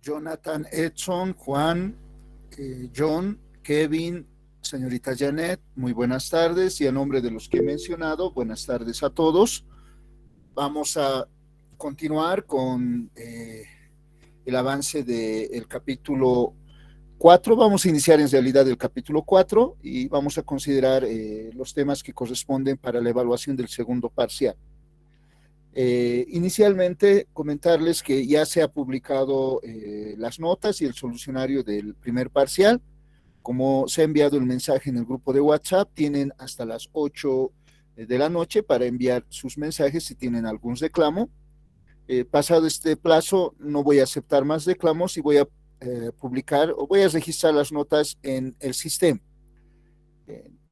Jonathan, Edson, Juan, John, Kevin, señorita Janet, muy buenas tardes y a nombre de los que he mencionado, buenas tardes a todos. Vamos a continuar con el avance del capítulo 4. Vamos a iniciar en realidad el capítulo 4 y vamos a considerar los temas que corresponden para la evaluación del segundo parcial. Inicialmente comentarles que ya se ha publicado las notas y el solucionario del primer parcial. Como se ha enviado el mensaje en el grupo de WhatsApp, tienen hasta las 8 de la noche para enviar sus mensajes si tienen algún reclamo. Pasado este plazo, no voy a aceptar más reclamos y voy a publicar o voy a registrar las notas en el sistema.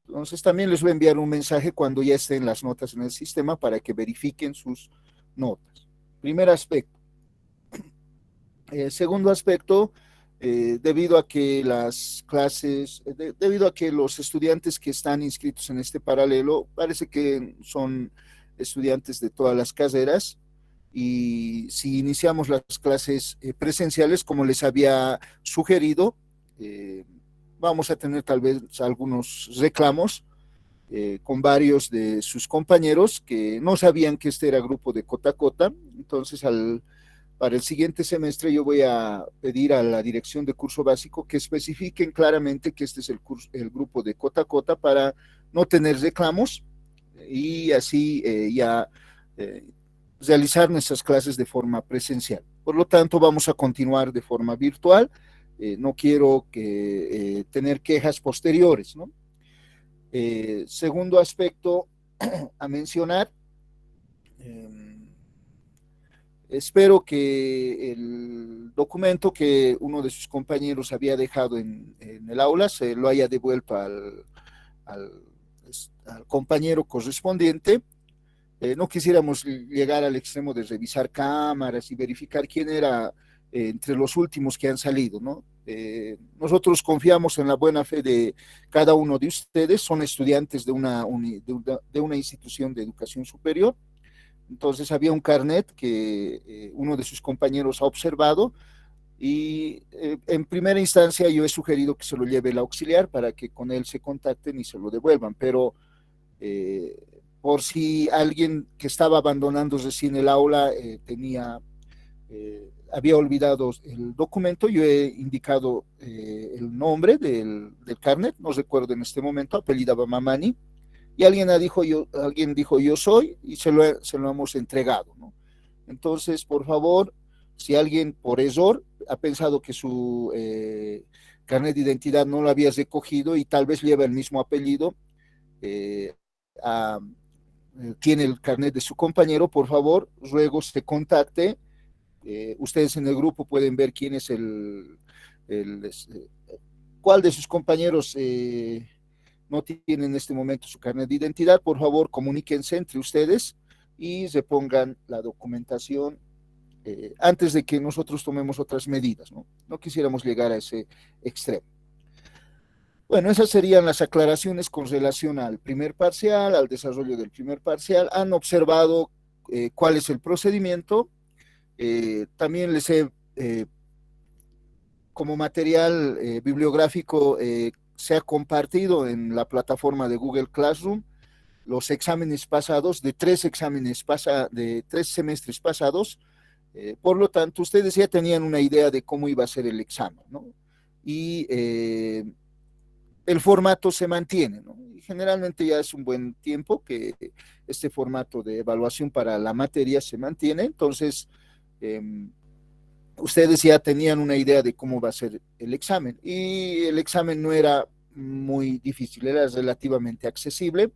Entonces también les voy a enviar un mensaje cuando ya estén las notas en el sistema para que verifiquen sus notas. Primer aspecto. Segundo aspecto, debido a que las clases, debido a que los estudiantes que están inscritos en este paralelo, parece que son estudiantes de todas las carreras, y si iniciamos las clases presenciales, como les había sugerido, vamos a tener tal vez algunos reclamos con varios de sus compañeros que no sabían que este era grupo de Cota Cota. Entonces, para el siguiente semestre yo voy a pedir a la dirección de curso básico que especifiquen claramente que este es el grupo de Cota Cota para no tener reclamos y así ya realizar nuestras clases de forma presencial. Por lo tanto, vamos a continuar de forma virtual. No quiero tener quejas posteriores, ¿no? Segundo aspecto a mencionar, espero que el documento que uno de sus compañeros había dejado en el aula se lo haya devuelto al, al compañero correspondiente. No quisiéramos llegar al extremo de revisar cámaras y verificar quién era entre los últimos que han salido, ¿no? Nosotros confiamos en la buena fe de cada uno de ustedes, son estudiantes de una institución de educación superior. Entonces había un carnet que uno de sus compañeros ha observado y en primera instancia yo he sugerido que se lo lleve el auxiliar para que con él se contacten y se lo devuelvan, pero eh, por si alguien que estaba abandonando recién el aula había olvidado el documento, yo he indicado el nombre del carnet, no recuerdo en este momento, apellidaba Mamani, y alguien dijo yo soy, y se lo hemos entregado, ¿no? Entonces, por favor, si alguien por error ha pensado que su carnet de identidad no lo había recogido y tal vez lleva el mismo apellido, eh, a, tiene el carnet de su compañero, por favor, ruego se contacte. Ustedes en el grupo pueden ver quién es el cuál de sus compañeros no tiene en este momento su carnet de identidad. Por favor, comuníquense entre ustedes y repongan la documentación antes de que nosotros tomemos otras medidas, ¿no? No quisiéramos llegar a ese extremo. Bueno, esas serían las aclaraciones con relación al primer parcial, al desarrollo del primer parcial. Han observado cuál es el procedimiento. También les he, como material bibliográfico, se ha compartido en la plataforma de Google Classroom los exámenes pasados, de 3 semestres pasados. Por lo tanto, ustedes ya tenían una idea de cómo iba a ser el examen, ¿no? Y el formato se mantiene, ¿no? Y generalmente ya es un buen tiempo que este formato de evaluación para la materia se mantiene. Entonces, eh, ustedes ya tenían una idea de cómo va a ser el examen. Y el examen no era muy difícil, era relativamente accesible.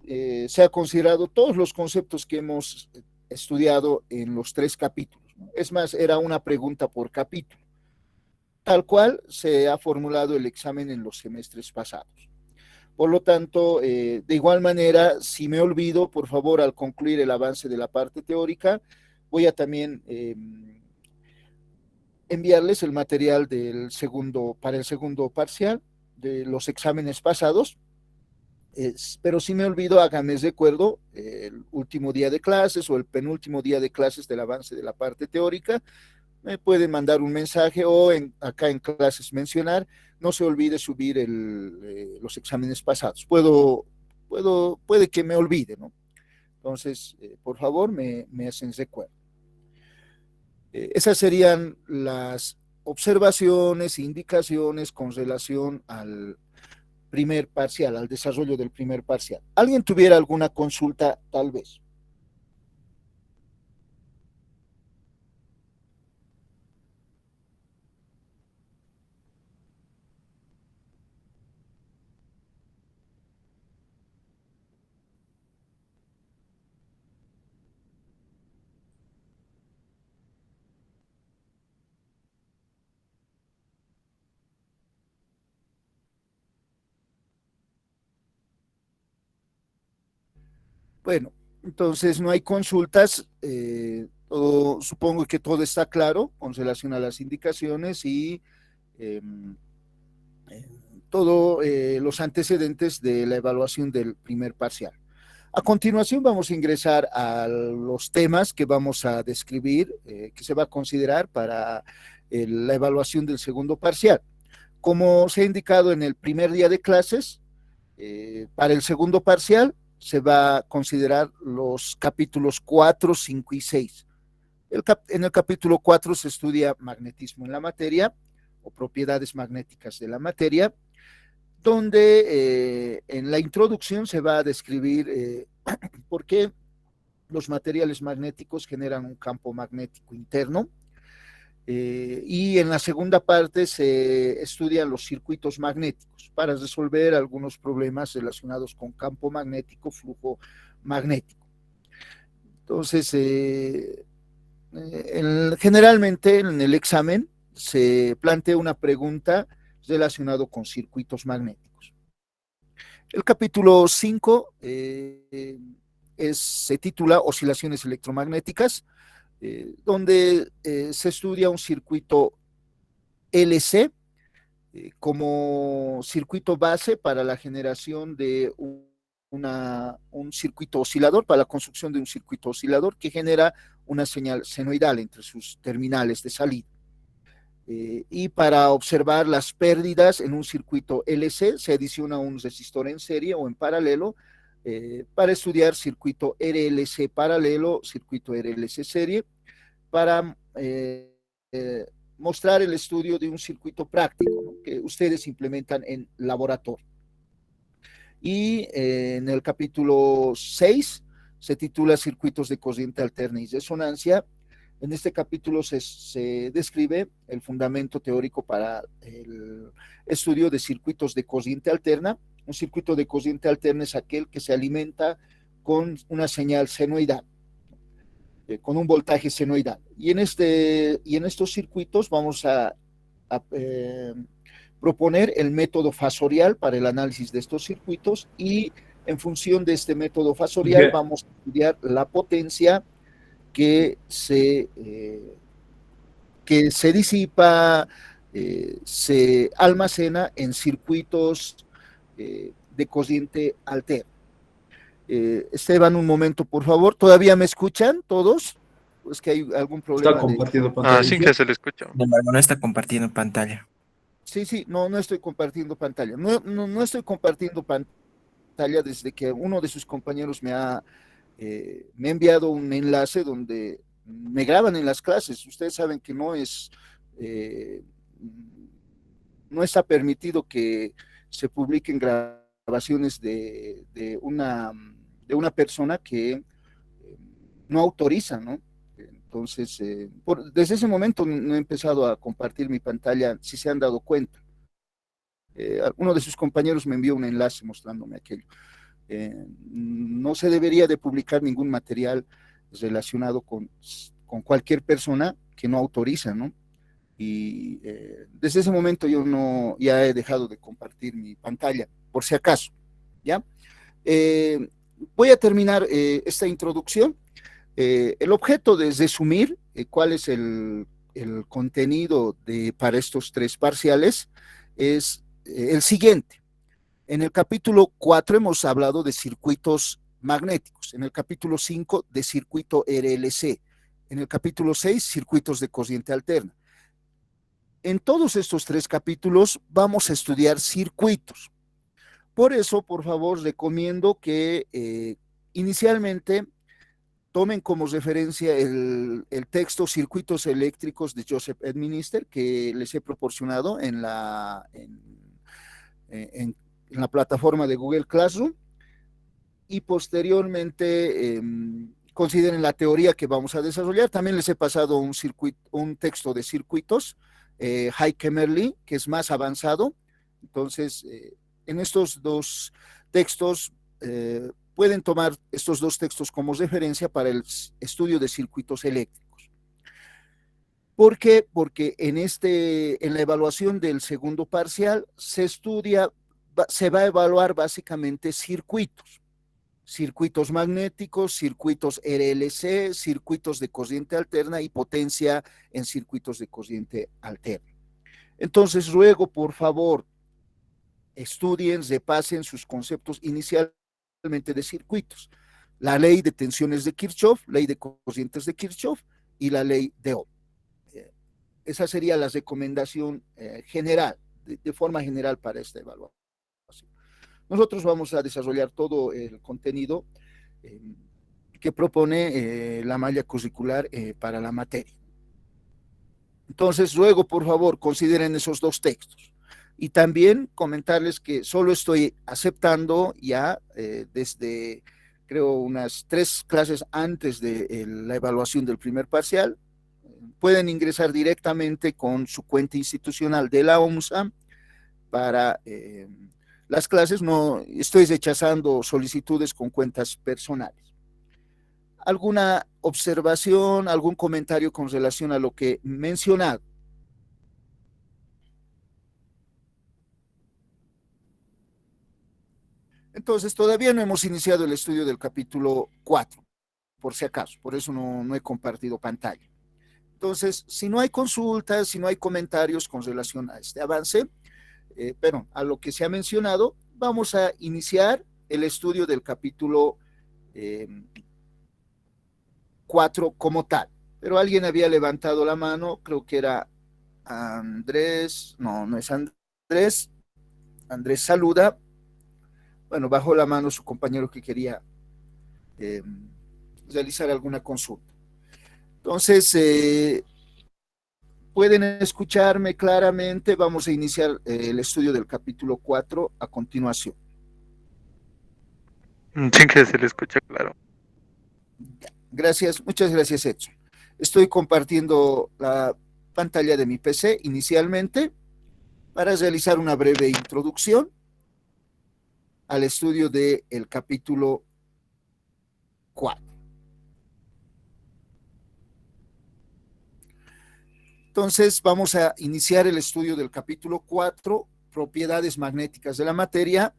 Se ha considerado todos los conceptos que hemos estudiado en los 3 capítulos, ¿no? Es más, era una pregunta por capítulo, tal cual se ha formulado el examen en los semestres pasados. Por lo tanto, de igual manera, si me olvido, por favor, al concluir el avance de la parte teórica, voy a también enviarles el material para el segundo parcial de los exámenes pasados. Pero si me olvido, háganme recuerdo el último día de clases o el penúltimo día de clases del avance de la parte teórica me puede mandar un mensaje o acá en clases mencionar, no se olvide subir los exámenes pasados. Puede que me olvide, ¿no? Entonces, por favor, me hacen recuerdo. Esas serían las observaciones, indicaciones con relación al primer parcial, al desarrollo del primer parcial. ¿Alguien tuviera alguna consulta, tal vez? Bueno, entonces no hay consultas. Supongo que todo está claro con relación a las indicaciones y eh, eh, todos los antecedentes de la evaluación del primer parcial. A continuación vamos a ingresar a los temas que vamos a describir, que se va a considerar para la evaluación del segundo parcial. Como se ha indicado en el primer día de clases, para el segundo parcial se va a considerar los capítulos 4, 5 y 6. En el capítulo 4 se estudia magnetismo en la materia o propiedades magnéticas de la materia, donde en la introducción se va a describir por qué los materiales magnéticos generan un campo magnético interno. Y en la segunda parte se estudian los circuitos magnéticos para resolver algunos problemas relacionados con campo magnético, flujo magnético. Entonces, generalmente en el examen se plantea una pregunta relacionada con circuitos magnéticos. El capítulo 5 se titula Oscilaciones electromagnéticas, donde se estudia un circuito LC como circuito base para la generación de un circuito oscilador, para la construcción de un circuito oscilador que genera una señal senoidal entre sus terminales de salida. Y para observar las pérdidas en un circuito LC se adiciona un resistor en serie o en paralelo para estudiar circuito RLC paralelo, circuito RLC serie, para mostrar el estudio de un circuito práctico, ¿no?, que ustedes implementan en laboratorio. Y en el capítulo 6 se titula Circuitos de corriente alterna y resonancia. En este capítulo se describe el fundamento teórico para el estudio de circuitos de corriente alterna. Un circuito de corriente alterna es aquel que se alimenta con una señal senoidal, con un voltaje senoidal. Y en estos circuitos vamos a proponer el método fasorial para el análisis de estos circuitos, y en función de este método fasorial vamos a estudiar la potencia que se disipa, se almacena en circuitos de corriente alterna. Esteban, un momento, por favor. ¿Todavía me escuchan todos? ¿Es que hay algún problema? Está compartiendo pantalla. Sí, que se le escucha. No está compartiendo pantalla. Sí, no estoy compartiendo pantalla. No estoy compartiendo pantalla desde que uno de sus compañeros me ha enviado un enlace donde me graban en las clases. Ustedes saben que no está permitido que se publiquen grabaciones de una persona que no autoriza, ¿no? Entonces, desde ese momento no he empezado a compartir mi pantalla, si se han dado cuenta. Uno de sus compañeros me envió un enlace mostrándome aquello. No se debería de publicar ningún material relacionado con cualquier persona que no autoriza, ¿no? Y desde ese momento yo ya he dejado de compartir mi pantalla, por si acaso, ¿ya? Voy a terminar esta introducción. El objeto de resumir cuál es el contenido para estos tres parciales es el siguiente. En el capítulo 4 hemos hablado de circuitos magnéticos, en el capítulo 5 de circuito RLC, En el capítulo 6, circuitos de corriente alterna. En todos estos 3 capítulos vamos a estudiar circuitos. Por eso, por favor, recomiendo que inicialmente tomen como referencia el texto Circuitos Eléctricos de Joseph Edminister, que les he proporcionado en la plataforma de Google Classroom, y posteriormente consideren la teoría que vamos a desarrollar. También les he pasado un texto de circuitos, Heike-Merli, que es más avanzado. Entonces, en estos 2 textos, pueden tomar estos 2 textos como referencia para el estudio de circuitos eléctricos. ¿Por qué? Porque en la evaluación del segundo parcial se va a evaluar básicamente circuitos magnéticos, circuitos RLC, circuitos de corriente alterna y potencia en circuitos de corriente alterna. Entonces, ruego, por favor, estudien, repasen sus conceptos inicialmente de circuitos. La ley de tensiones de Kirchhoff, ley de corrientes de Kirchhoff y la ley de Ohm. Esa sería la recomendación general, de forma general para esta evaluación. Nosotros vamos a desarrollar todo el contenido que propone la malla curricular para la materia. Entonces, luego, por favor, consideren esos 2 textos. Y también comentarles que solo estoy aceptando ya desde, creo, unas 3 clases antes de la evaluación del primer parcial. Pueden ingresar directamente con su cuenta institucional de la OMSA para las clases. No estoy rechazando solicitudes con cuentas personales. ¿Alguna observación, algún comentario con relación a lo que he mencionado? Entonces, todavía no hemos iniciado el estudio del capítulo 4, por si acaso, por eso no he compartido pantalla. Entonces, si no hay consultas, si no hay comentarios con relación a este avance, pero a lo que se ha mencionado, vamos a iniciar el estudio del capítulo 4 como tal. Pero alguien había levantado la mano, creo que era Andrés, no es Andrés, Andrés saluda. Bueno, bajó la mano su compañero que quería realizar alguna consulta. Entonces, pueden escucharme claramente. Vamos a iniciar el estudio del capítulo 4 a continuación. Sí, que se le escucha claro. Gracias, muchas gracias, Edson. Estoy compartiendo la pantalla de mi PC inicialmente para realizar una breve introducción al estudio del capítulo 4. Entonces, vamos a iniciar el estudio del capítulo 4, propiedades magnéticas de la materia.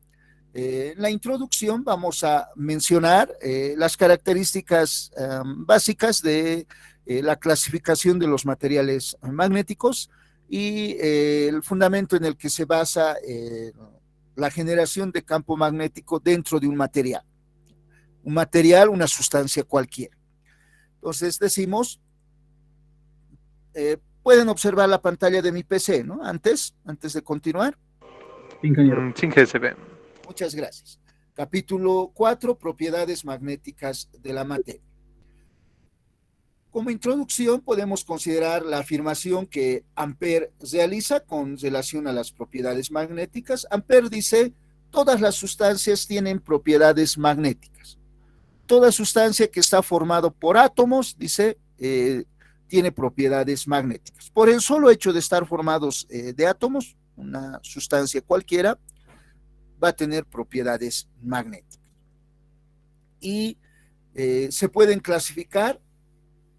En la introducción vamos a mencionar las características básicas de la clasificación de los materiales magnéticos y el fundamento en el que se basa la generación de campo magnético dentro de un material. Un material, una sustancia cualquiera. Entonces decimos, pueden observar la pantalla de mi PC, ¿no? Antes de continuar. Sin que se ve. Muchas gracias. Capítulo 4, propiedades magnéticas de la materia. Como introducción podemos considerar la afirmación que Ampère realiza con relación a las propiedades magnéticas. Ampère dice, todas las sustancias tienen propiedades magnéticas. Toda sustancia que está formada por átomos, dice, tiene propiedades magnéticas. Por el solo hecho de estar formados de átomos, una sustancia cualquiera va a tener propiedades magnéticas. Y se pueden clasificar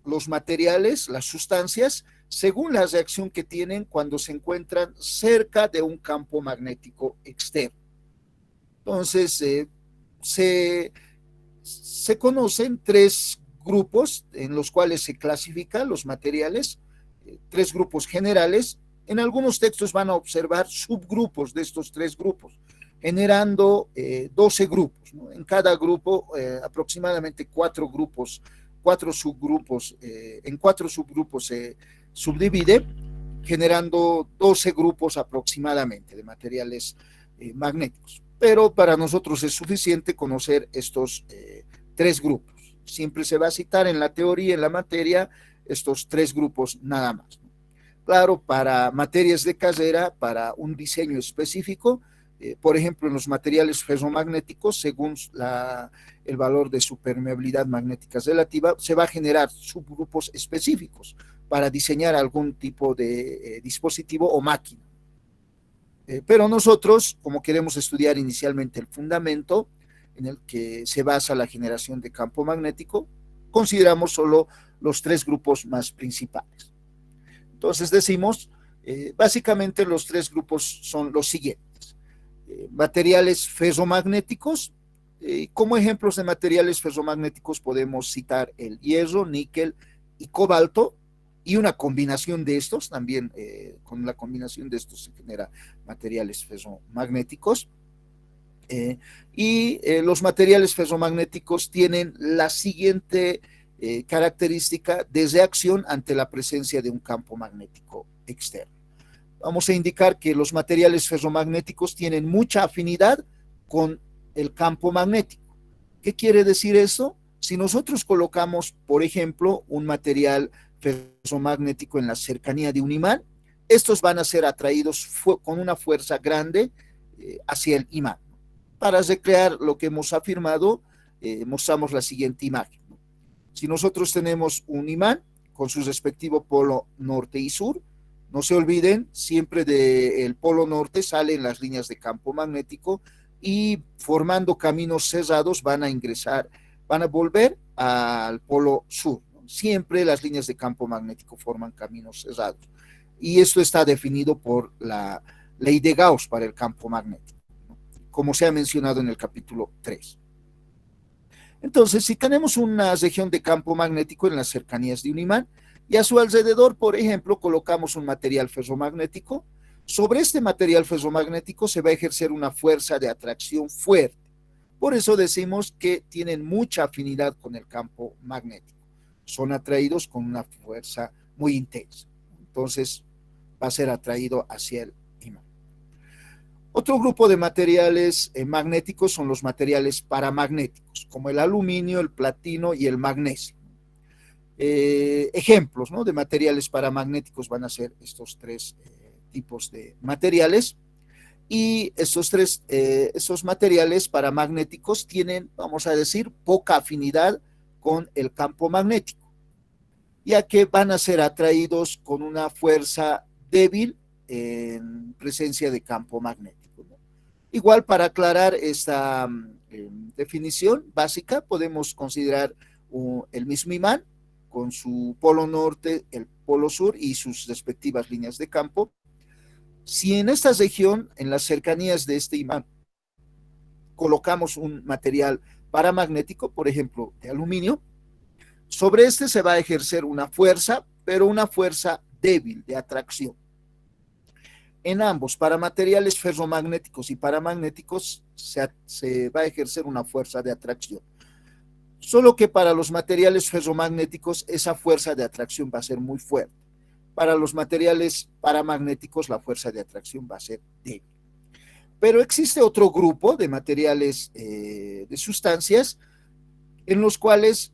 los materiales, las sustancias, según la reacción que tienen cuando se encuentran cerca de un campo magnético externo. Entonces, se conocen 3 grupos en los cuales se clasifican los materiales, 3 grupos generales. En algunos textos van a observar subgrupos de estos 3 grupos, generando 12 grupos, ¿no? En cada grupo aproximadamente 4 en cuatro subgrupos se subdivide, generando 12 grupos aproximadamente de materiales magnéticos. Pero para nosotros es suficiente conocer estos tres grupos. Siempre se va a citar en la teoría, en la materia, estos tres grupos nada más. Claro, para materias de carrera, para un diseño específico, por ejemplo, en los materiales ferromagnéticos, según el valor de su permeabilidad magnética relativa, se va a generar subgrupos específicos para diseñar algún tipo de dispositivo o máquina. Pero nosotros, como queremos estudiar inicialmente el fundamento en el que se basa la generación de campo magnético, consideramos solo los tres grupos más principales. Entonces decimos, básicamente los tres grupos son los siguientes. Materiales ferromagnéticos, como ejemplos de materiales ferromagnéticos podemos citar el hierro, níquel y cobalto, y una combinación de estos, también con la combinación de estos se genera materiales ferromagnéticos. Los materiales ferromagnéticos tienen la siguiente característica de reacción ante la presencia de un campo magnético externo. Vamos a indicar que los materiales ferromagnéticos tienen mucha afinidad con el campo magnético. ¿Qué quiere decir eso? Si nosotros colocamos, por ejemplo, un material ferromagnético en la cercanía de un imán, estos van a ser atraídos con una fuerza grande hacia el imán. Para recrear lo que hemos afirmado, mostramos la siguiente imagen. Si nosotros tenemos un imán con su respectivo polo norte y sur, no se olviden, siempre del polo norte salen las líneas de campo magnético y formando caminos cerrados van a volver al polo sur. Siempre las líneas de campo magnético forman caminos cerrados. Y esto está definido por la ley de Gauss para el campo magnético, como se ha mencionado en el capítulo 3. Entonces, si tenemos una región de campo magnético en las cercanías de un imán y a su alrededor, por ejemplo, colocamos un material ferromagnético, sobre este material ferromagnético se va a ejercer una fuerza de atracción fuerte. Por eso decimos que tienen mucha afinidad con el campo magnético. Son atraídos con una fuerza muy intensa. Entonces, va a ser atraído hacia el imán. Otro grupo de materiales magnéticos son los materiales paramagnéticos, como el aluminio, el platino y el magnesio. Ejemplos, ¿no?, de materiales paramagnéticos van a ser estos tres tipos de materiales. Y estos materiales paramagnéticos tienen, vamos a decir, poca afinidad con el campo magnético, ya que van a ser atraídos con una fuerza débil en presencia de campo magnético, ¿no? Igual, para aclarar esta definición básica, podemos considerar el mismo imán con su polo norte, el polo sur y sus respectivas líneas de campo. Si en esta región, en las cercanías de este imán, colocamos un material paramagnético, por ejemplo, de aluminio, sobre este se va a ejercer una fuerza, pero una fuerza débil de atracción. En ambos, para materiales ferromagnéticos y paramagnéticos, se va a ejercer una fuerza de atracción. Solo que para los materiales ferromagnéticos esa fuerza de atracción va a ser muy fuerte. Para los materiales paramagnéticos la fuerza de atracción va a ser débil. Pero existe otro grupo de materiales, de sustancias, en los cuales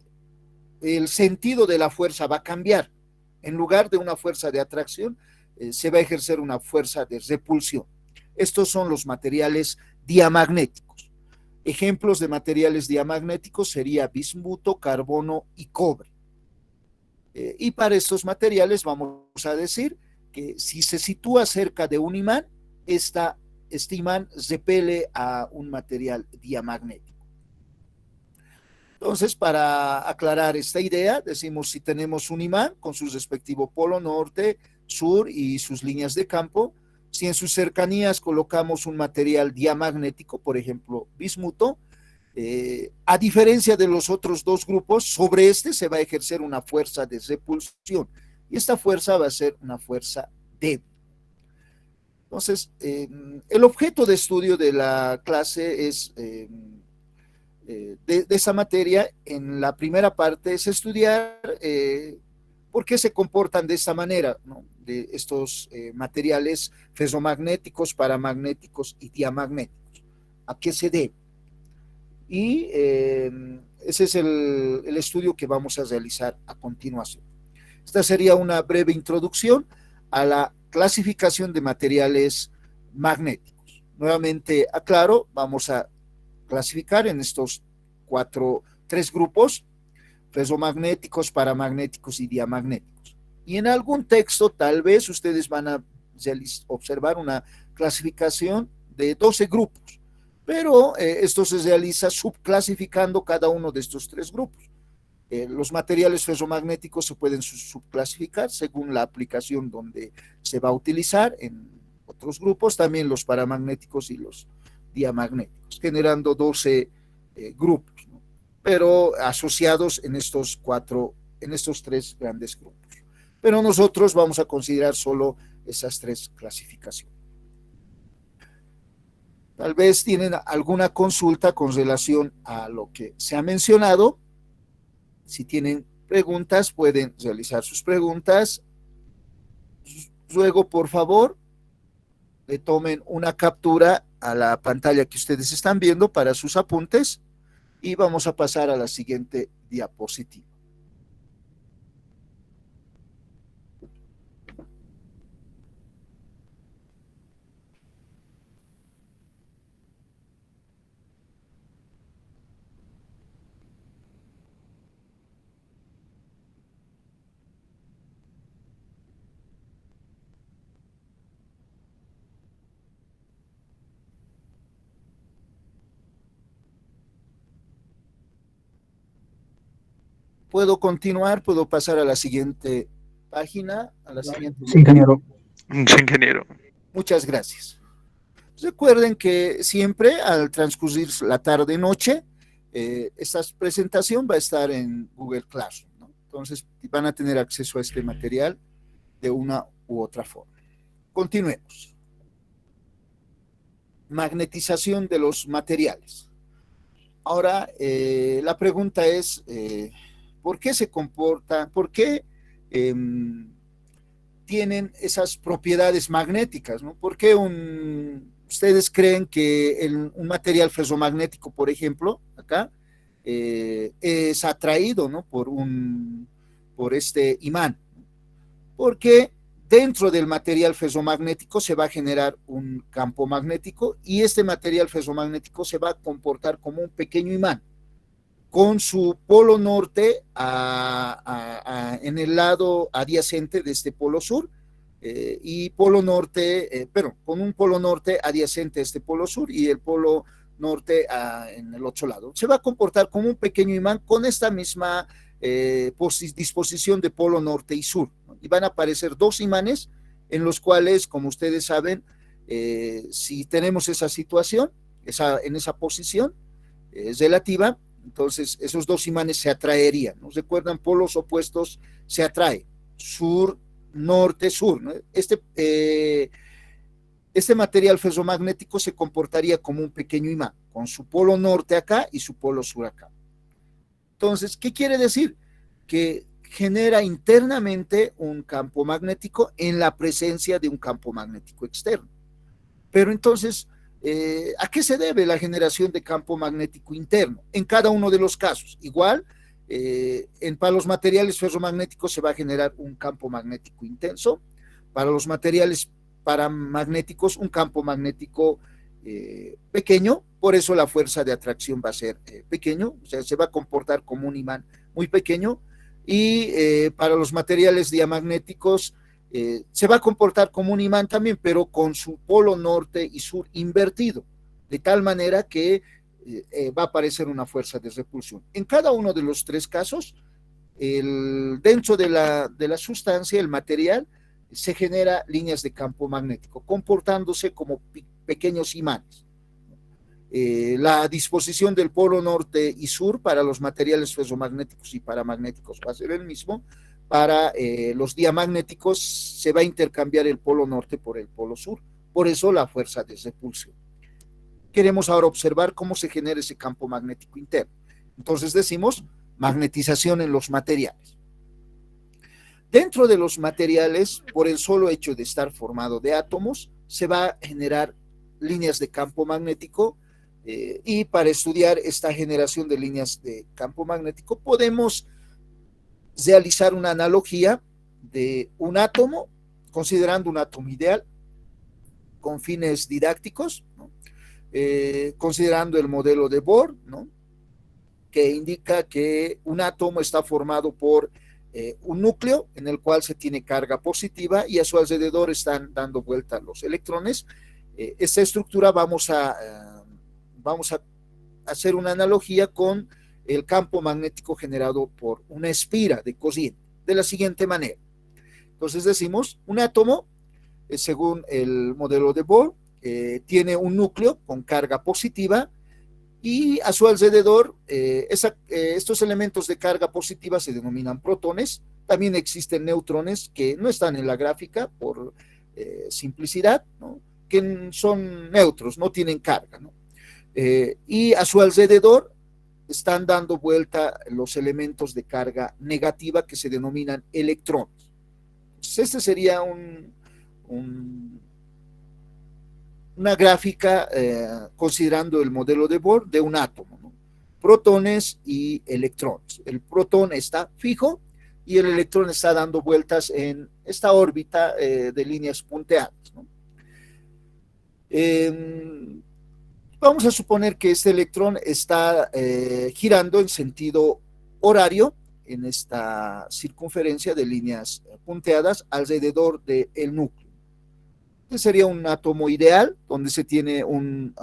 el sentido de la fuerza va a cambiar. En lugar de una fuerza de atracción, se va a ejercer una fuerza de repulsión. Estos son los materiales diamagnéticos. Ejemplos de materiales diamagnéticos sería bismuto, carbono y cobre. Y para estos materiales vamos a decir que si se sitúa cerca de un imán, este imán repele a un material diamagnético. Entonces, para aclarar esta idea, decimos, si tenemos un imán con su respectivo polo norte, sur y sus líneas de campo, si en sus cercanías colocamos un material diamagnético, por ejemplo, bismuto, a diferencia de los otros dos grupos, sobre este se va a ejercer una fuerza de repulsión y esta fuerza va a ser una fuerza débil. Entonces, el objeto de estudio de la clase es de esa materia, en la primera parte, es estudiar por qué se comportan de esta manera, ¿no? De estos materiales ferromagnéticos, paramagnéticos y diamagnéticos. ¿A qué se debe? Y ese es el estudio que vamos a realizar a continuación. Esta sería una breve introducción a la clasificación de materiales magnéticos. Nuevamente aclaro, vamos a clasificar en estos tres grupos: ferromagnéticos, paramagnéticos y diamagnéticos. Y en algún texto tal vez ustedes van a observar una clasificación de 12 grupos, pero esto se realiza subclasificando cada uno de estos tres grupos. Los materiales ferromagnéticos se pueden subclasificar según la aplicación donde se va a utilizar en otros grupos, también los paramagnéticos y los diamagnéticos, generando 12 grupos, ¿no? Pero asociados en estos tres grandes grupos. Pero nosotros vamos a considerar solo esas tres clasificaciones. Tal vez tienen alguna consulta con relación a lo que se ha mencionado. Si tienen preguntas, pueden realizar sus preguntas. Luego, por favor, le tomen una captura a la pantalla que ustedes están viendo para sus apuntes y vamos a pasar a la siguiente diapositiva. ¿Puedo continuar? ¿Puedo pasar a la siguiente página? A la siguiente. Sí, ingeniero. Sí, ingeniero. Muchas gracias. Recuerden que siempre al transcurrir la tarde-noche, esta presentación va a estar en Google Classroom, ¿no? Entonces van a tener acceso a este material de una u otra forma. Continuemos. Magnetización de los materiales. Ahora, la pregunta es, ¿por qué se comportan, por qué tienen esas propiedades magnéticas, ¿no? ¿Por qué ustedes creen que un material ferromagnético, por ejemplo, acá, es atraído, ¿no? por este imán? Porque dentro del material ferromagnético se va a generar un campo magnético y este material ferromagnético se va a comportar como un pequeño imán, con su polo norte en el lado adyacente de este polo sur, y polo norte, con un polo norte adyacente a este polo sur y el polo norte en el otro lado. Se va a comportar como un pequeño imán con esta misma disposición de polo norte y sur, ¿no? Y van a aparecer dos imanes en los cuales, como ustedes saben, si tenemos esa situación, en esa posición relativa, entonces esos dos imanes se atraerían, ¿no? ¿Recuerdan? Polos opuestos se atraen, sur, norte, sur, ¿no? Este material ferromagnético se comportaría como un pequeño imán, con su polo norte acá y su polo sur acá. Entonces, ¿qué quiere decir? Que genera internamente un campo magnético en la presencia de un campo magnético externo. Pero entonces, ¿a qué se debe la generación de campo magnético interno? En cada uno de los casos, igual, para los materiales ferromagnéticos se va a generar un campo magnético intenso, para los materiales paramagnéticos un campo magnético pequeño, por eso la fuerza de atracción va a ser pequeño, o sea, se va a comportar como un imán muy pequeño, y para los materiales diamagnéticos se va a comportar como un imán también, pero con su polo norte y sur invertido, de tal manera que va a aparecer una fuerza de repulsión. En cada uno de los tres casos, dentro de la sustancia, el material, se genera líneas de campo magnético, comportándose como pequeños imanes. La disposición del polo norte y sur para los materiales ferromagnéticos y paramagnéticos va a ser el mismo. Para los diamagnéticos se va a intercambiar el polo norte por el polo sur, por eso la fuerza de repulsión. queremos ahora observar cómo se genera ese campo magnético interno. Entonces decimos magnetización en los materiales. Dentro de los materiales, por el solo hecho de estar formado de átomos, se va a generar líneas de campo magnético, y para estudiar esta generación de líneas de campo magnético podemos realizar una analogía de un átomo, considerando un átomo ideal con fines didácticos, ¿no? Considerando el modelo de Bohr, ¿no? Que indica que un átomo está formado por un núcleo en el cual se tiene carga positiva y a su alrededor están dando vuelta los electrones. Esta estructura vamos a hacer una analogía con el campo magnético generado por una espira de corriente, de la siguiente manera. Entonces decimos, un átomo, según el modelo de Bohr, tiene un núcleo con carga positiva y a su alrededor estos elementos de carga positiva se denominan protones. También existen neutrones que no están en la gráfica por simplicidad, ¿no? Que son neutros, no tienen carga, ¿no? Y a su alrededor están dando vuelta los elementos de carga negativa que se denominan electrones. Entonces, este sería una gráfica considerando el modelo de Bohr de un átomo, ¿no? Protones y electrones. El protón está fijo y el electrón está dando vueltas en esta órbita de líneas punteadas, ¿no? Vamos a suponer que este electrón está girando en sentido horario en esta circunferencia de líneas punteadas alrededor del núcleo. Este sería un átomo ideal donde se tiene un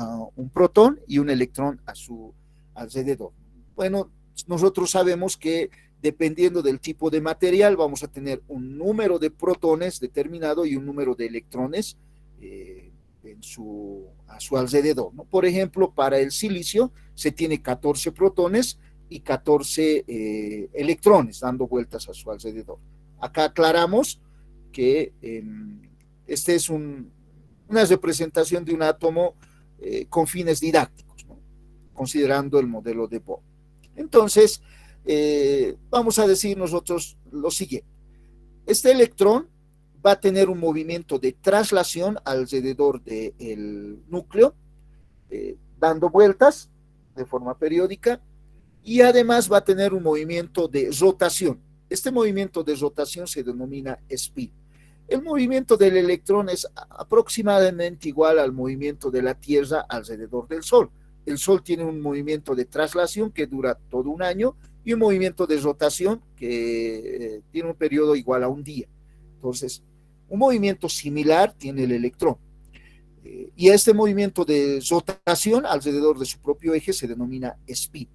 protón y un electrón a su alrededor. Bueno, nosotros sabemos que dependiendo del tipo de material vamos a tener un número de protones determinado y un número de electrones a su alrededor, ¿no? Por ejemplo, para el silicio se tiene 14 protones y 14 electrones dando vueltas a su alrededor. Acá aclaramos que este es una representación de un átomo con fines didácticos, ¿no? Considerando el modelo de Bohr. Entonces, vamos a decir nosotros lo siguiente. Este electrón va a tener un movimiento de traslación alrededor del núcleo, dando vueltas de forma periódica, y además va a tener un movimiento de rotación. Este movimiento de rotación se denomina spin. El movimiento del electrón es aproximadamente igual al movimiento de la Tierra alrededor del Sol. El Sol tiene un movimiento de traslación que dura todo un año y un movimiento de rotación que tiene un periodo igual a un día. Entonces, un movimiento similar tiene el electrón. Y este movimiento de rotación alrededor de su propio eje se denomina spin.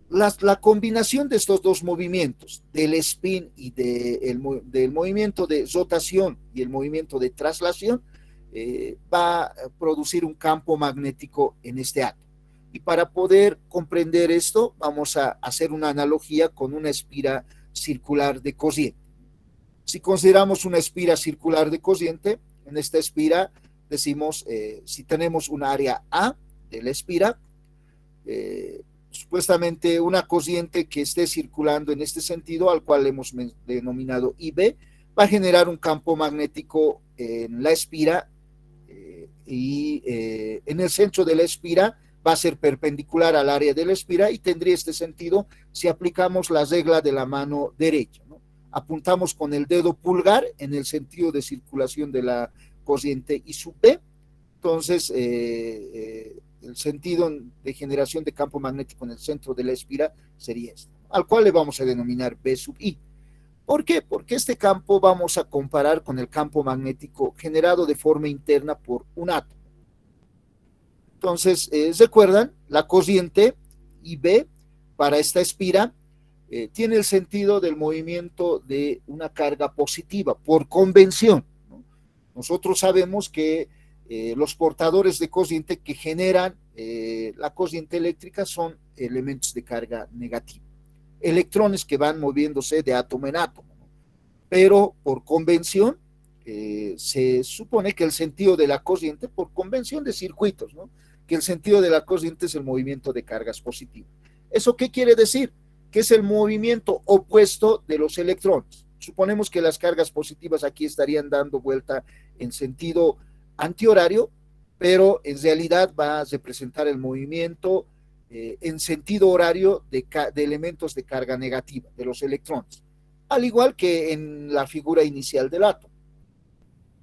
La combinación de estos dos movimientos, del spin y del movimiento de rotación y el movimiento de traslación, va a producir un campo magnético en este átomo. Y para poder comprender esto, vamos a hacer una analogía con una espira circular de corriente. Si consideramos una espira circular de corriente, en esta espira decimos, si tenemos un área A de la espira, supuestamente una corriente que esté circulando en este sentido, al cual hemos denominado IB, va a generar un campo magnético en la espira y en el centro de la espira va a ser perpendicular al área de la espira y tendría este sentido si aplicamos la regla de la mano derecha, ¿no? Apuntamos con el dedo pulgar en el sentido de circulación de la corriente I sub B, entonces el sentido de generación de campo magnético en el centro de la espira sería este, al cual le vamos a denominar B sub I. ¿Por qué? Porque este campo vamos a comparar con el campo magnético generado de forma interna por un átomo. Entonces, ¿recuerdan? La corriente IB para esta espira tiene el sentido del movimiento de una carga positiva, por convención, ¿no? Nosotros sabemos que los portadores de corriente que generan la corriente eléctrica son elementos de carga negativa, electrones que van moviéndose de átomo en átomo, ¿no? Pero por convención, se supone que el sentido de la corriente, por convención de circuitos, ¿no? Que el sentido de la corriente es el movimiento de cargas positivas. ¿Eso qué quiere decir? Que es el movimiento opuesto de los electrones. Suponemos que las cargas positivas aquí estarían dando vuelta en sentido antihorario, pero en realidad va a representar el movimiento en sentido horario de elementos de carga negativa, de los electrones, al igual que en la figura inicial del átomo.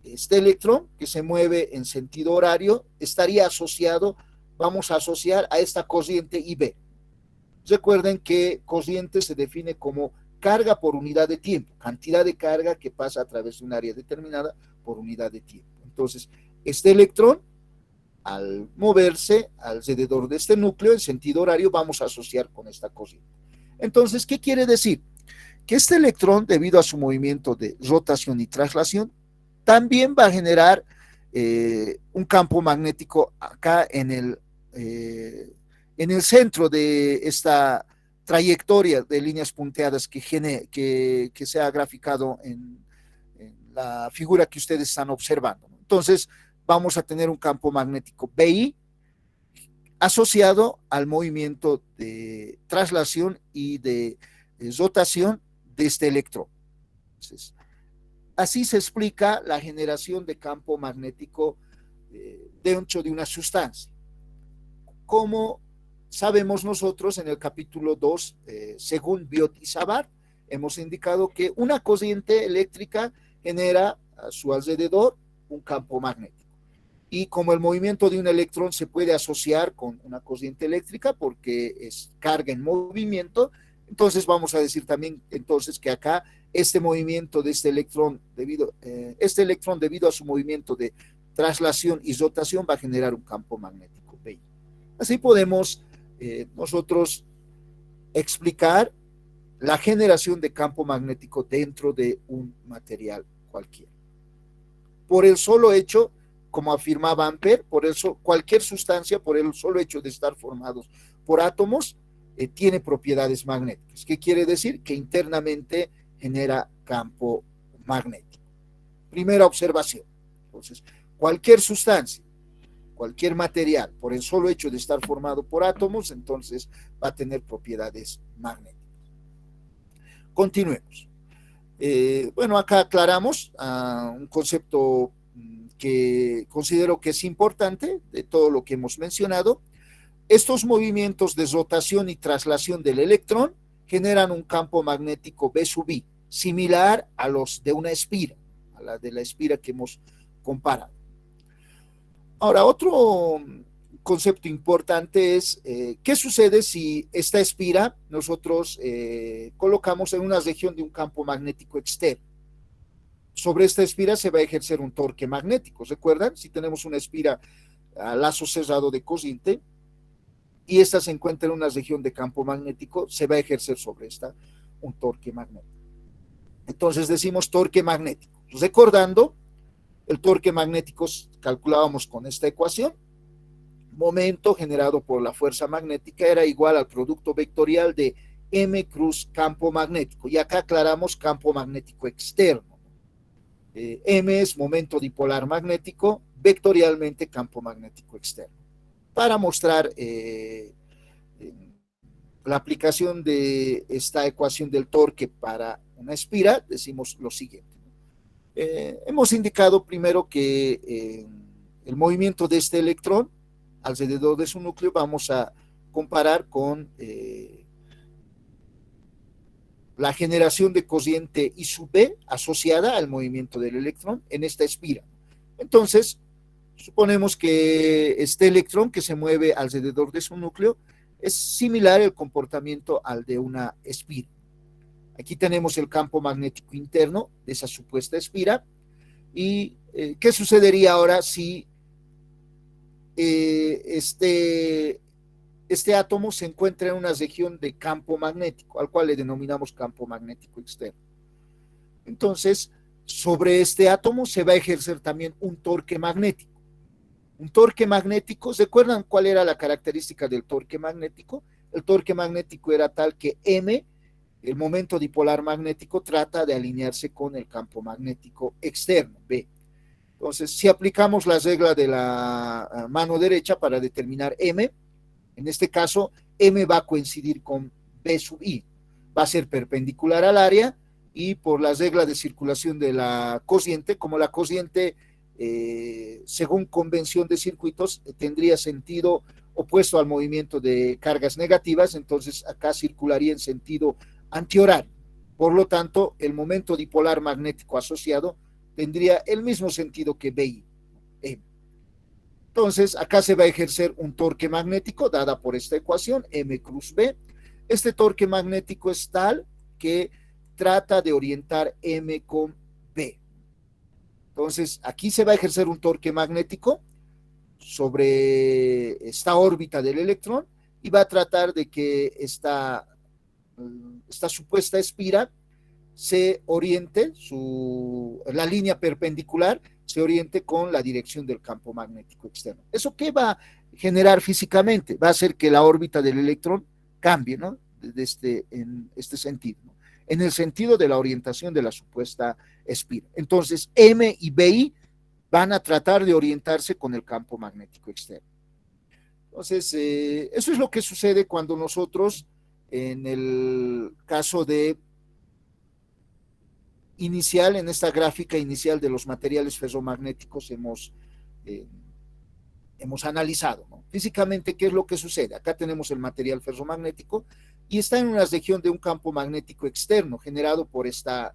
Este electrón que se mueve en sentido horario estaría asociado, vamos a asociar a esta corriente IB. Recuerden que corriente se define como carga por unidad de tiempo, cantidad de carga que pasa a través de un área determinada por unidad de tiempo. Entonces, este electrón, al moverse alrededor de este núcleo en sentido horario, vamos a asociar con esta corriente. Entonces, ¿qué quiere decir? Que este electrón, debido a su movimiento de rotación y traslación, también va a generar un campo magnético acá en el centro de esta trayectoria de líneas punteadas que se ha graficado en la figura que ustedes están observando. Entonces, vamos a tener un campo magnético BI asociado al movimiento de traslación y de rotación de este electrón. Entonces, así se explica la generación de campo magnético dentro de una sustancia. Como sabemos nosotros en el capítulo 2, según Biot y Savart, hemos indicado que una corriente eléctrica genera a su alrededor un campo magnético. Y como el movimiento de un electrón se puede asociar con una corriente eléctrica porque es carga en movimiento, entonces vamos a decir también entonces que acá este movimiento de este electrón debido a su movimiento de traslación y rotación va a generar un campo magnético BI. Así podemos nosotros explicar la generación de campo magnético dentro de un material cualquiera. Por el solo hecho, como afirmaba Ampère, cualquier sustancia, por el solo hecho de estar formados por átomos, tiene propiedades magnéticas. ¿Qué quiere decir? Que internamente genera campo magnético. Primera observación. Entonces, cualquier sustancia, cualquier material, por el solo hecho de estar formado por átomos, entonces va a tener propiedades magnéticas. Continuemos. Bueno, acá aclaramos un concepto que considero que es importante de todo lo que hemos mencionado. Estos movimientos de rotación y traslación del electrón generan un campo magnético B sub I, similar a los de una espira, a la de la espira que hemos comparado. Ahora, otro concepto importante es qué sucede si esta espira nosotros colocamos en una región de un campo magnético externo. Sobre esta espira se va a ejercer un torque magnético. ¿Recuerdan? Si tenemos una espira a lazo cerrado de corriente y esta se encuentra en una región de campo magnético, se va a ejercer sobre esta un torque magnético. Entonces decimos torque magnético. Recordando, el torque magnético calculábamos con esta ecuación. Momento generado por la fuerza magnética era igual al producto vectorial de M cruz campo magnético. Y acá aclaramos campo magnético externo. M es momento dipolar magnético, vectorialmente campo magnético externo. Para mostrar la aplicación de esta ecuación del torque para una espira, decimos lo siguiente. Hemos indicado primero que el movimiento de este electrón alrededor de su núcleo vamos a comparar con la generación de corriente I sub B asociada al movimiento del electrón en esta espira. Entonces, suponemos que este electrón que se mueve alrededor de su núcleo es similar el comportamiento al de una espira. Aquí tenemos el campo magnético interno de esa supuesta espira. ¿Y qué sucedería ahora si este átomo se encuentra en una región de campo magnético, al cual le denominamos campo magnético externo? Entonces, sobre este átomo se va a ejercer también un torque magnético. Un torque magnético, ¿recuerdan cuál era la característica del torque magnético? El torque magnético era tal que M El momento dipolar magnético trata de alinearse con el campo magnético externo, B. Entonces, si aplicamos la regla de la mano derecha para determinar M, en este caso, M va a coincidir con B sub I. Va a ser perpendicular al área y por la regla de circulación de la cociente, como la cociente, según convención de circuitos, tendría sentido opuesto al movimiento de cargas negativas, entonces acá circularía en sentido antihorario. Por lo tanto, el momento dipolar magnético asociado tendría el mismo sentido que BI. Entonces, acá se va a ejercer un torque magnético dada por esta ecuación, M cruz B. Este torque magnético es tal que trata de orientar M con B. Entonces, aquí se va a ejercer un torque magnético sobre esta órbita del electrón y va a tratar de que esta supuesta espira se oriente, la línea perpendicular se oriente con la dirección del campo magnético externo. ¿Eso qué va a generar físicamente? Va a hacer que la órbita del electrón cambie, ¿no? En este sentido, ¿no? En el sentido de la orientación de la supuesta espira. Entonces, M y BI van a tratar de orientarse con el campo magnético externo. Entonces, eso es lo que sucede cuando nosotros, en el caso de inicial, en esta gráfica inicial de los materiales ferromagnéticos hemos analizado, ¿no? Físicamente, ¿qué es lo que sucede? Acá tenemos el material ferromagnético y está en una región de un campo magnético externo generado por este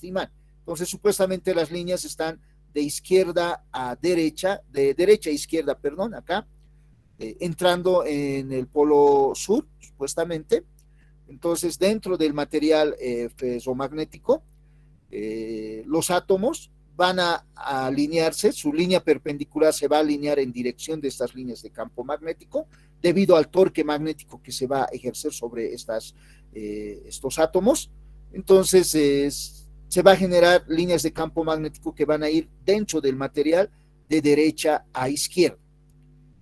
imán. Entonces, supuestamente las líneas están de izquierda a derecha, de derecha a izquierda, perdón, acá, entrando en el polo sur, supuestamente. Entonces, dentro del material ferromagnético, los átomos van a alinearse, su línea perpendicular se va a alinear en dirección de estas líneas de campo magnético, debido al torque magnético que se va a ejercer sobre estos átomos. Entonces, se va a generar líneas de campo magnético que van a ir dentro del material de derecha a izquierda,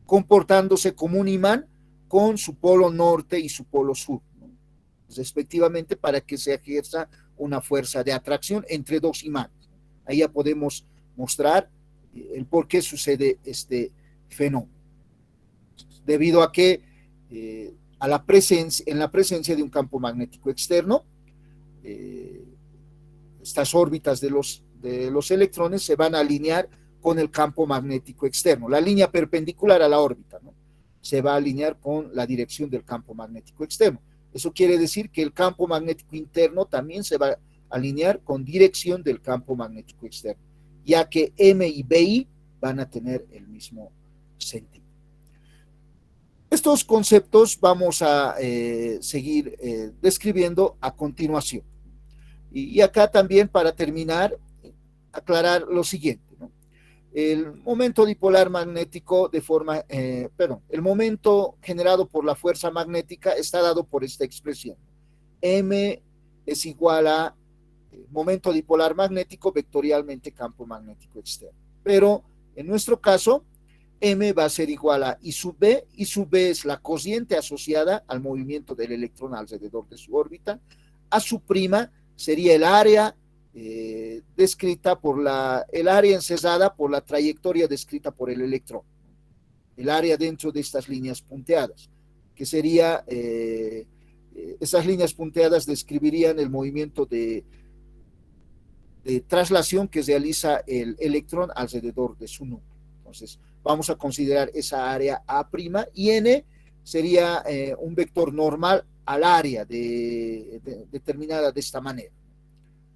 comportándose como un imán con su polo norte y su polo sur, ¿no? Respectivamente, para que se ejerza una fuerza de atracción entre dos imanes. Ahí ya podemos mostrar el por qué sucede este fenómeno. Debido a que en la presencia de un campo magnético externo, estas órbitas de los electrones se van a alinear con el campo magnético externo. La línea perpendicular a la órbita, ¿no?, se va a alinear con la dirección del campo magnético externo. Eso quiere decir que el campo magnético interno también se va a alinear con dirección del campo magnético externo, ya que M y BI van a tener el mismo sentido. Estos conceptos vamos a seguir describiendo a continuación. Y acá también, para terminar, aclarar lo siguiente, ¿no? El momento dipolar magnético el momento generado por la fuerza magnética está dado por esta expresión. M es igual a momento dipolar magnético vectorialmente campo magnético externo. Pero en nuestro caso, M va a ser igual a I sub B. I sub B es la cociente asociada al movimiento del electrón alrededor de su órbita. A sub prima sería el área descrita por el área encerrada por la trayectoria descrita por el electrón, el área dentro de estas líneas punteadas, que sería, esas líneas punteadas describirían el movimiento de traslación que realiza el electrón alrededor de su núcleo. Entonces, vamos a considerar esa área A' y N sería un vector normal al área determinada de esta manera.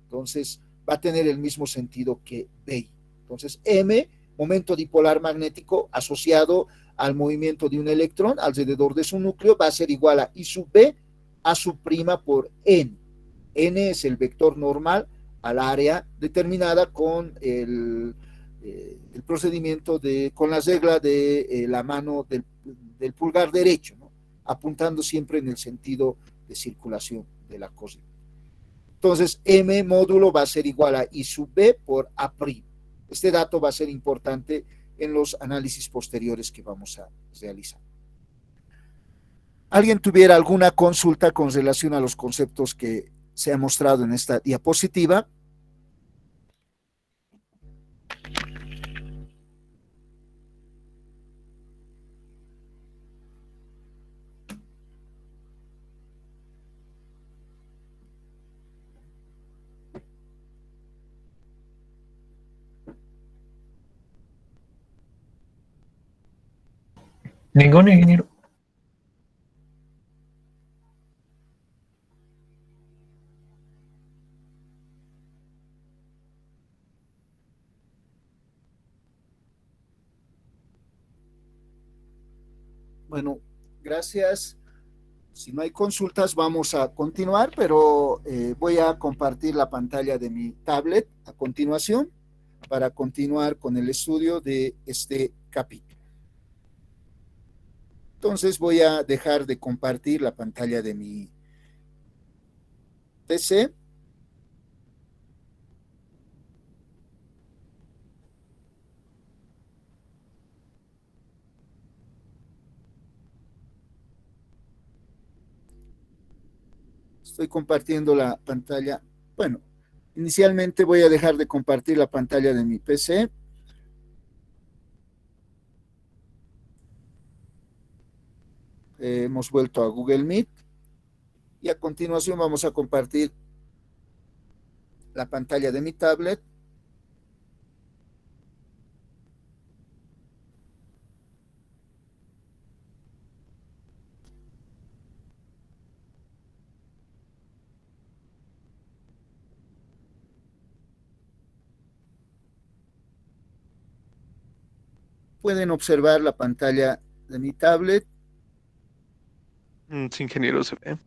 Entonces, va a tener el mismo sentido que BI. Entonces, M, momento dipolar magnético asociado al movimiento de un electrón alrededor de su núcleo, va a ser igual a I sub B, A sub prima por N. N es el vector normal al área determinada con el procedimiento con la regla de la mano del pulgar derecho, ¿no?, apuntando siempre en el sentido de circulación de la corriente. Entonces, M módulo va a ser igual a I sub B por A'. Este dato va a ser importante en los análisis posteriores que vamos a realizar. ¿Alguien tuviera alguna consulta con relación a los conceptos que se ha mostrado en esta diapositiva? Ningún ingeniero. Bueno, gracias. Si no hay consultas, vamos a continuar, pero voy a compartir la pantalla de mi tablet a continuación para continuar con el estudio de este capítulo. Entonces voy a dejar de compartir la pantalla de mi PC. Estoy compartiendo la pantalla. Bueno, inicialmente voy a dejar de compartir la pantalla de mi PC. Hemos vuelto a Google Meet y a continuación vamos a compartir la pantalla de mi tablet. Pueden observar la pantalla de mi tablet. Sí, ingeniero, se ve.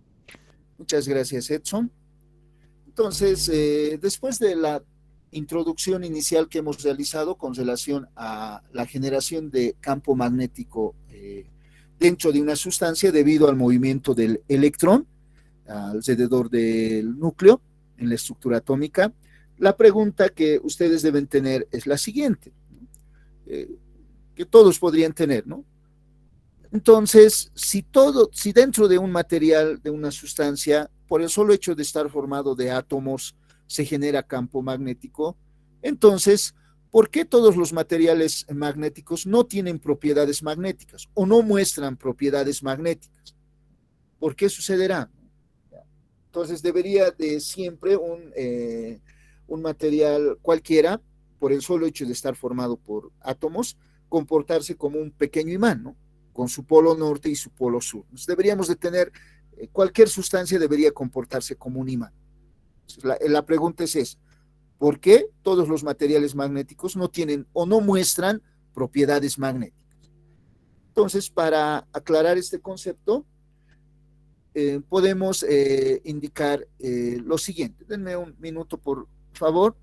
Muchas gracias, Edson. Entonces, después de la introducción inicial que hemos realizado con relación a la generación de campo magnético dentro de una sustancia debido al movimiento del electrón alrededor del núcleo en la estructura atómica, la pregunta que ustedes deben tener es la siguiente, que todos podrían tener, ¿no? Entonces, si dentro de un material, de una sustancia, por el solo hecho de estar formado de átomos, se genera campo magnético, entonces, ¿por qué todos los materiales magnéticos no tienen propiedades magnéticas o no muestran propiedades magnéticas? ¿Por qué sucederá? Entonces, debería de siempre un material cualquiera, por el solo hecho de estar formado por átomos, comportarse como un pequeño imán, ¿no? Con su polo norte y su polo sur. Entonces deberíamos de tener, cualquier sustancia debería comportarse como un imán. La pregunta es esa, ¿por qué todos los materiales magnéticos no tienen o no muestran propiedades magnéticas? Entonces, para aclarar este concepto, podemos indicar lo siguiente. Denme un minuto, por favor.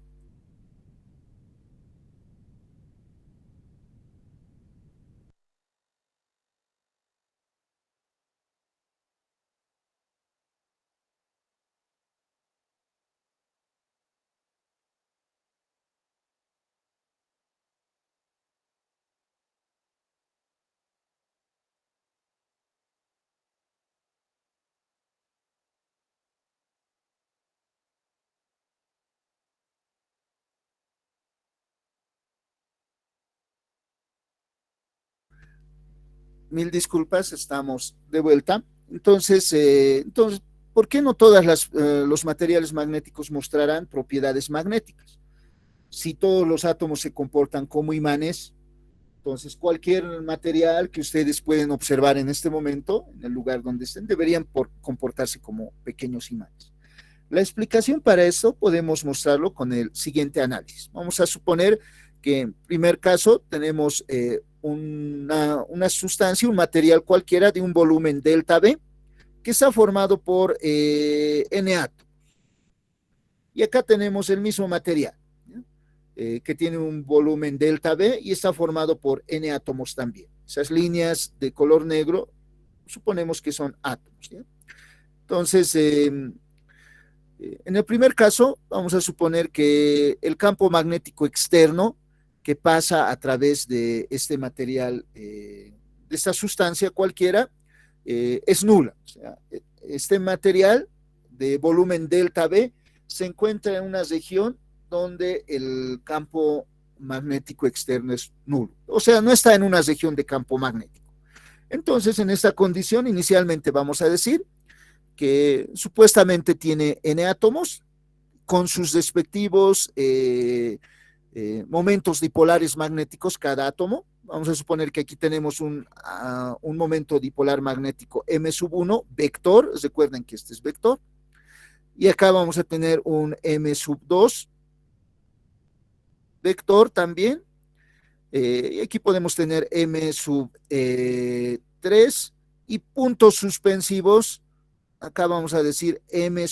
Mil disculpas, estamos de vuelta. Entonces, ¿por qué no todos los materiales magnéticos mostrarán propiedades magnéticas? Si todos los átomos se comportan como imanes, entonces cualquier material que ustedes pueden observar en este momento, en el lugar donde estén, deberían comportarse como pequeños imanes. La explicación para eso podemos mostrarlo con el siguiente análisis. Vamos a suponer que en primer caso tenemos una sustancia, un material cualquiera de un volumen delta B que está formado por N átomos. Y acá tenemos el mismo material, que tiene un volumen delta B y está formado por N átomos también. Esas líneas de color negro suponemos que son átomos. ¿Sí? Entonces, en el primer caso, vamos a suponer que el campo magnético externo que pasa a través de este material, de esta sustancia cualquiera, es nula. O sea, este material de volumen delta B se encuentra en una región donde el campo magnético externo es nulo. O sea, no está en una región de campo magnético. Entonces, en esta condición, inicialmente vamos a decir que supuestamente tiene N átomos con sus respectivos momentos dipolares magnéticos cada átomo. Vamos a suponer que aquí tenemos un momento dipolar magnético M1, vector, recuerden que este es vector, y acá vamos a tener un M2, vector también, y aquí podemos tener M3 y puntos suspensivos, acá vamos a decir M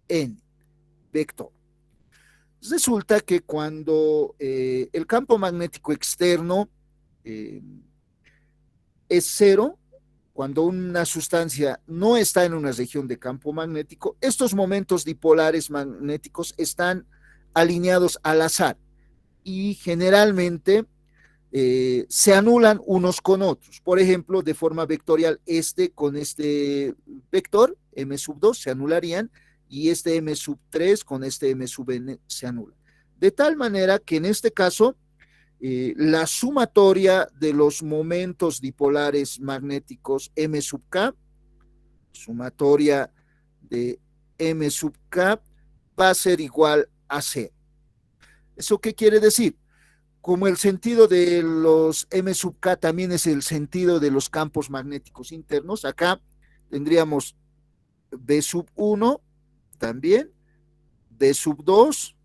N, vector. Resulta que cuando el campo magnético externo es cero, cuando una sustancia no está en una región de campo magnético, estos momentos dipolares magnéticos están alineados al azar y generalmente se anulan unos con otros. Por ejemplo, de forma vectorial, este con este vector, M2, se anularían, y este M3 con este M se anula. De tal manera que en este caso, la sumatoria de los momentos dipolares magnéticos M(K), sumatoria de M(K) va a ser igual a 0. ¿Eso qué quiere decir? Como el sentido de los M(K) también es el sentido de los campos magnéticos internos, acá tendríamos B(1) también, B(2),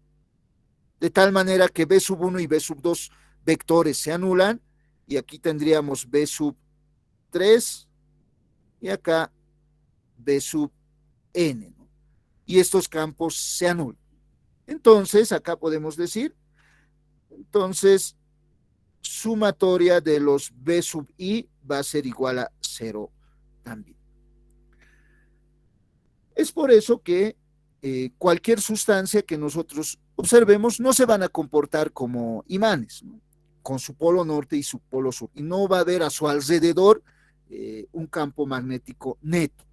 de tal manera que B(1) y B(2) vectores se anulan, y aquí tendríamos B(3) y acá B(n), ¿no? Y estos campos se anulan. Entonces, acá podemos decir, entonces, sumatoria de los B(i) va a ser igual a 0 también. Es por eso que cualquier sustancia que nosotros observemos no se van a comportar como imanes, ¿no?, con su polo norte y su polo sur, y no va a haber a su alrededor un campo magnético neto,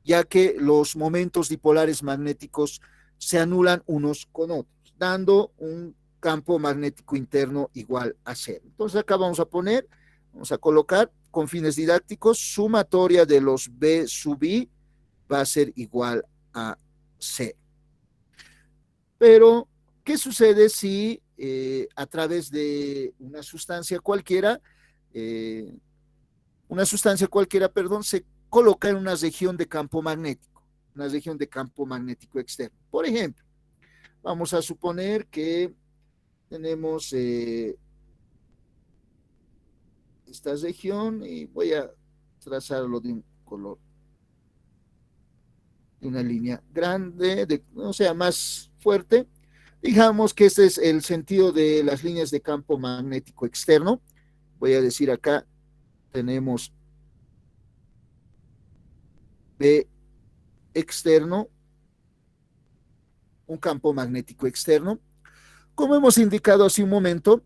ya que los momentos dipolares magnéticos se anulan unos con otros, dando un campo magnético interno igual a 0. Entonces acá vamos a colocar con fines didácticos, sumatoria de los B(i) va a ser igual a 0. Pero, ¿qué sucede si a través de una sustancia cualquiera, se coloca en una región de campo magnético, externo? Por ejemplo, vamos a suponer que tenemos esta región, y voy a trazarlo de un color, de una línea grande, o sea, más fuerte. Digamos que este es el sentido de las líneas de campo magnético externo. Voy a decir acá, tenemos B externo, un campo magnético externo. Como hemos indicado hace un momento,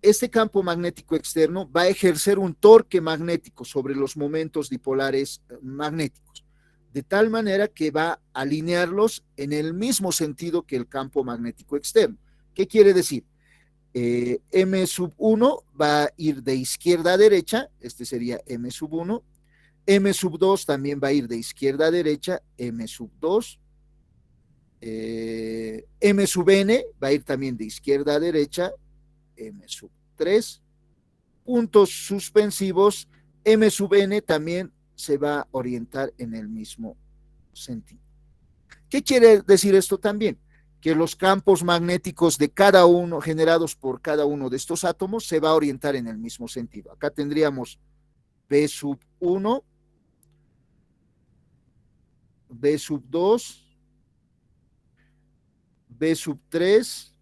este campo magnético externo va a ejercer un torque magnético sobre los momentos dipolares magnéticos, de tal manera que va a alinearlos en el mismo sentido que el campo magnético externo. ¿Qué quiere decir? M(1) va a ir de izquierda a derecha, este sería M(1), M(2) también va a ir de izquierda a derecha, M(2), M(n) va a ir también de izquierda a derecha, M(3), puntos suspensivos, M(n) también se va a orientar en el mismo sentido. ¿Qué quiere decir esto también? Que los campos magnéticos de cada uno, generados por cada uno de estos átomos, se va a orientar en el mismo sentido. Acá tendríamos B(1), B(2), B(3)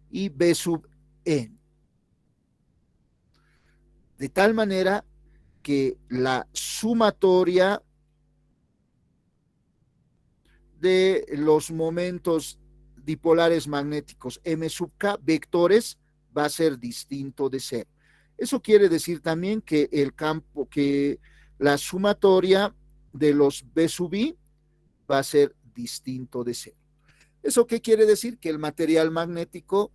y B(n). De tal manera que la sumatoria de los momentos dipolares magnéticos M(K) vectores va a ser distinto de 0. Eso quiere decir también que el campo, que la sumatoria de los B sub I va a ser distinto de cero. ¿Eso qué quiere decir? Que el material magnético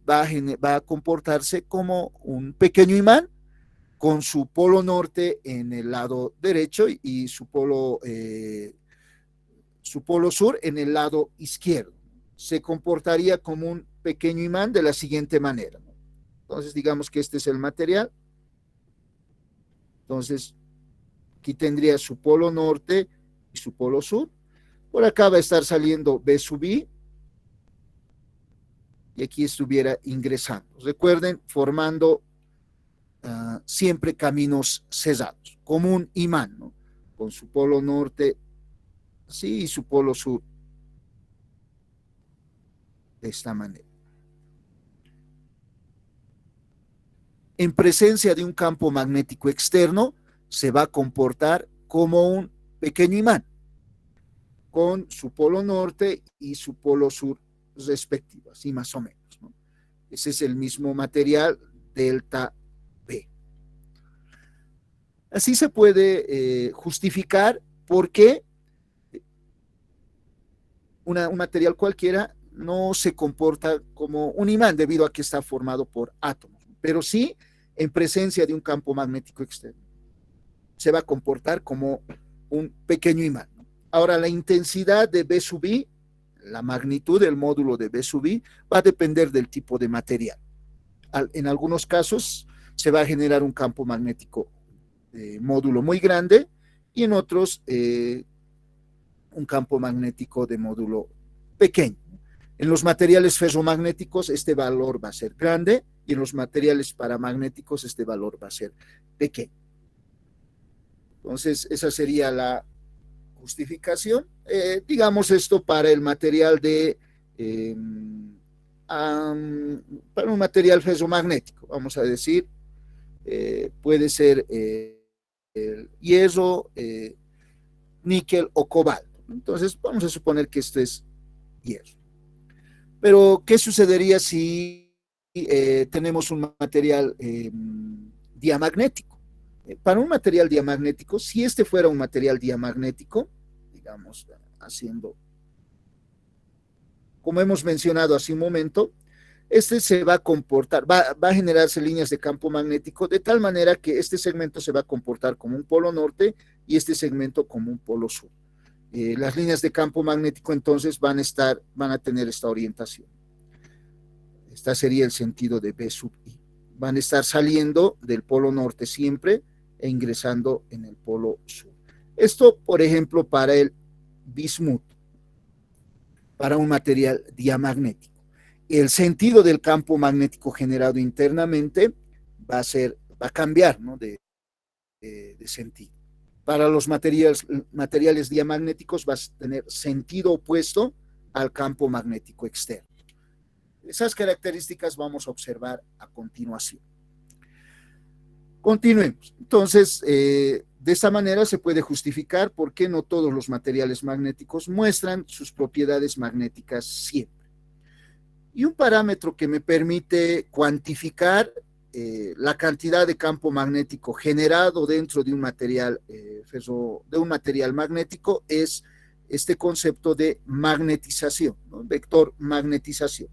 va a comportarse como un pequeño imán con su polo norte en el lado derecho y su polo sur en el lado izquierdo. Se comportaría como un pequeño imán de la siguiente manera. Entonces, digamos que este es el material. Entonces, aquí tendría su polo norte y su polo sur. Por acá va a estar saliendo B sub I y aquí estuviera ingresando. Recuerden, formando siempre caminos cesados, como un imán, ¿no? Con su polo norte así y su polo sur de esta manera. En presencia de un campo magnético externo, se va a comportar como un pequeño imán, con su polo norte y su polo sur respectivo, así más o menos, ¿no? Ese es el mismo material delta B. Así se puede justificar por qué un material cualquiera no se comporta como un imán debido a que está formado por átomos, pero sí en presencia de un campo magnético externo se va a comportar como un pequeño imán. Ahora, la intensidad de B sub I, la magnitud del módulo de B sub I, va a depender del tipo de material. En algunos casos se va a generar un campo magnético módulo muy grande y en otros un campo magnético de módulo pequeño. En los materiales ferromagnéticos este valor va a ser grande y en los materiales paramagnéticos este valor va a ser pequeño. Entonces, esa sería la justificación. Digamos esto para el material para un material ferromagnético, vamos a decir, puede ser el hierro, níquel o cobalto. Entonces, vamos a suponer que esto es hierro. Pero, ¿qué sucedería si tenemos un material diamagnético? Para un material diamagnético, si este fuera un material diamagnético, digamos, haciendo, como hemos mencionado hace un momento, este se va a comportar, va a generarse líneas de campo magnético de tal manera que este segmento se va a comportar como un polo norte y este segmento como un polo sur. Las líneas de campo magnético entonces van a tener esta orientación. Este sería el sentido de B sub I. Van a estar saliendo del polo norte siempre e ingresando en el polo sur. Esto, por ejemplo, para el bismut, para un material diamagnético. El sentido del campo magnético generado internamente va a cambiar, ¿no? de sentido. Para los materiales diamagnéticos va a tener sentido opuesto al campo magnético externo. Esas características vamos a observar a continuación. Continuemos. Entonces, de esta manera se puede justificar por qué no todos los materiales magnéticos muestran sus propiedades magnéticas siempre. Y un parámetro que me permite cuantificar la cantidad de campo magnético generado dentro de un material magnético es este concepto de magnetización, ¿no? Vector magnetización.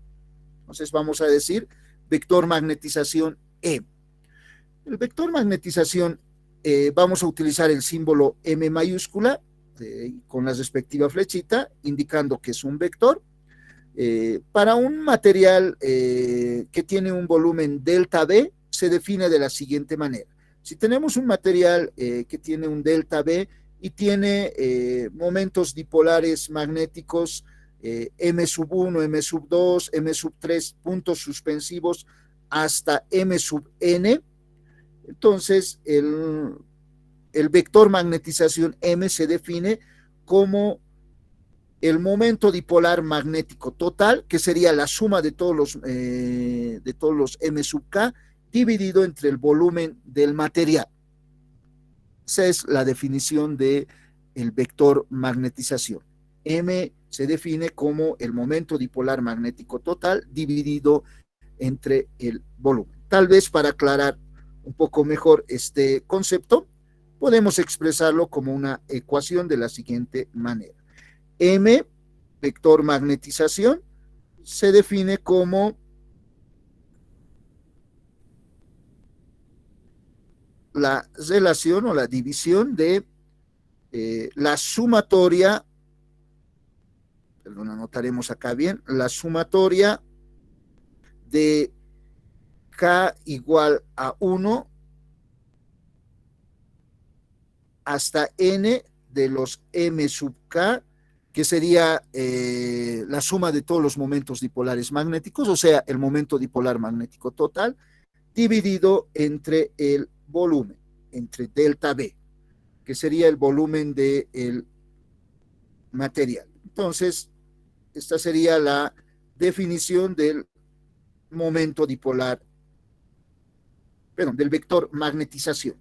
Entonces vamos a decir vector magnetización M. El vector magnetización vamos a utilizar el símbolo M mayúscula con la respectiva flechita indicando que es un vector. Para un material que tiene un volumen delta B, se define de la siguiente manera. Si tenemos un material que tiene un delta B y tiene momentos dipolares magnéticos M sub 1, M sub 2, M sub 3, puntos suspensivos hasta M sub N, entonces el vector magnetización M se define como el momento dipolar magnético total, que sería la suma de todos los M sub K, dividido entre el volumen del material. Esa es la definición del vector magnetización. M se define como el momento dipolar magnético total dividido entre el volumen. tal vez para aclarar un poco mejor este concepto, podemos expresarlo como una ecuación de la siguiente manera. M, vector magnetización, se define como la relación o la división de la sumatoria, perdón, anotaremos acá bien, la sumatoria de K igual a 1 hasta N de los M sub K, que sería la suma de todos los momentos dipolares magnéticos, o sea, el momento dipolar magnético total, dividido entre el volumen, entre delta B, que sería el volumen del material. Entonces, esta sería la definición del momento dipolar, perdón, del vector magnetización.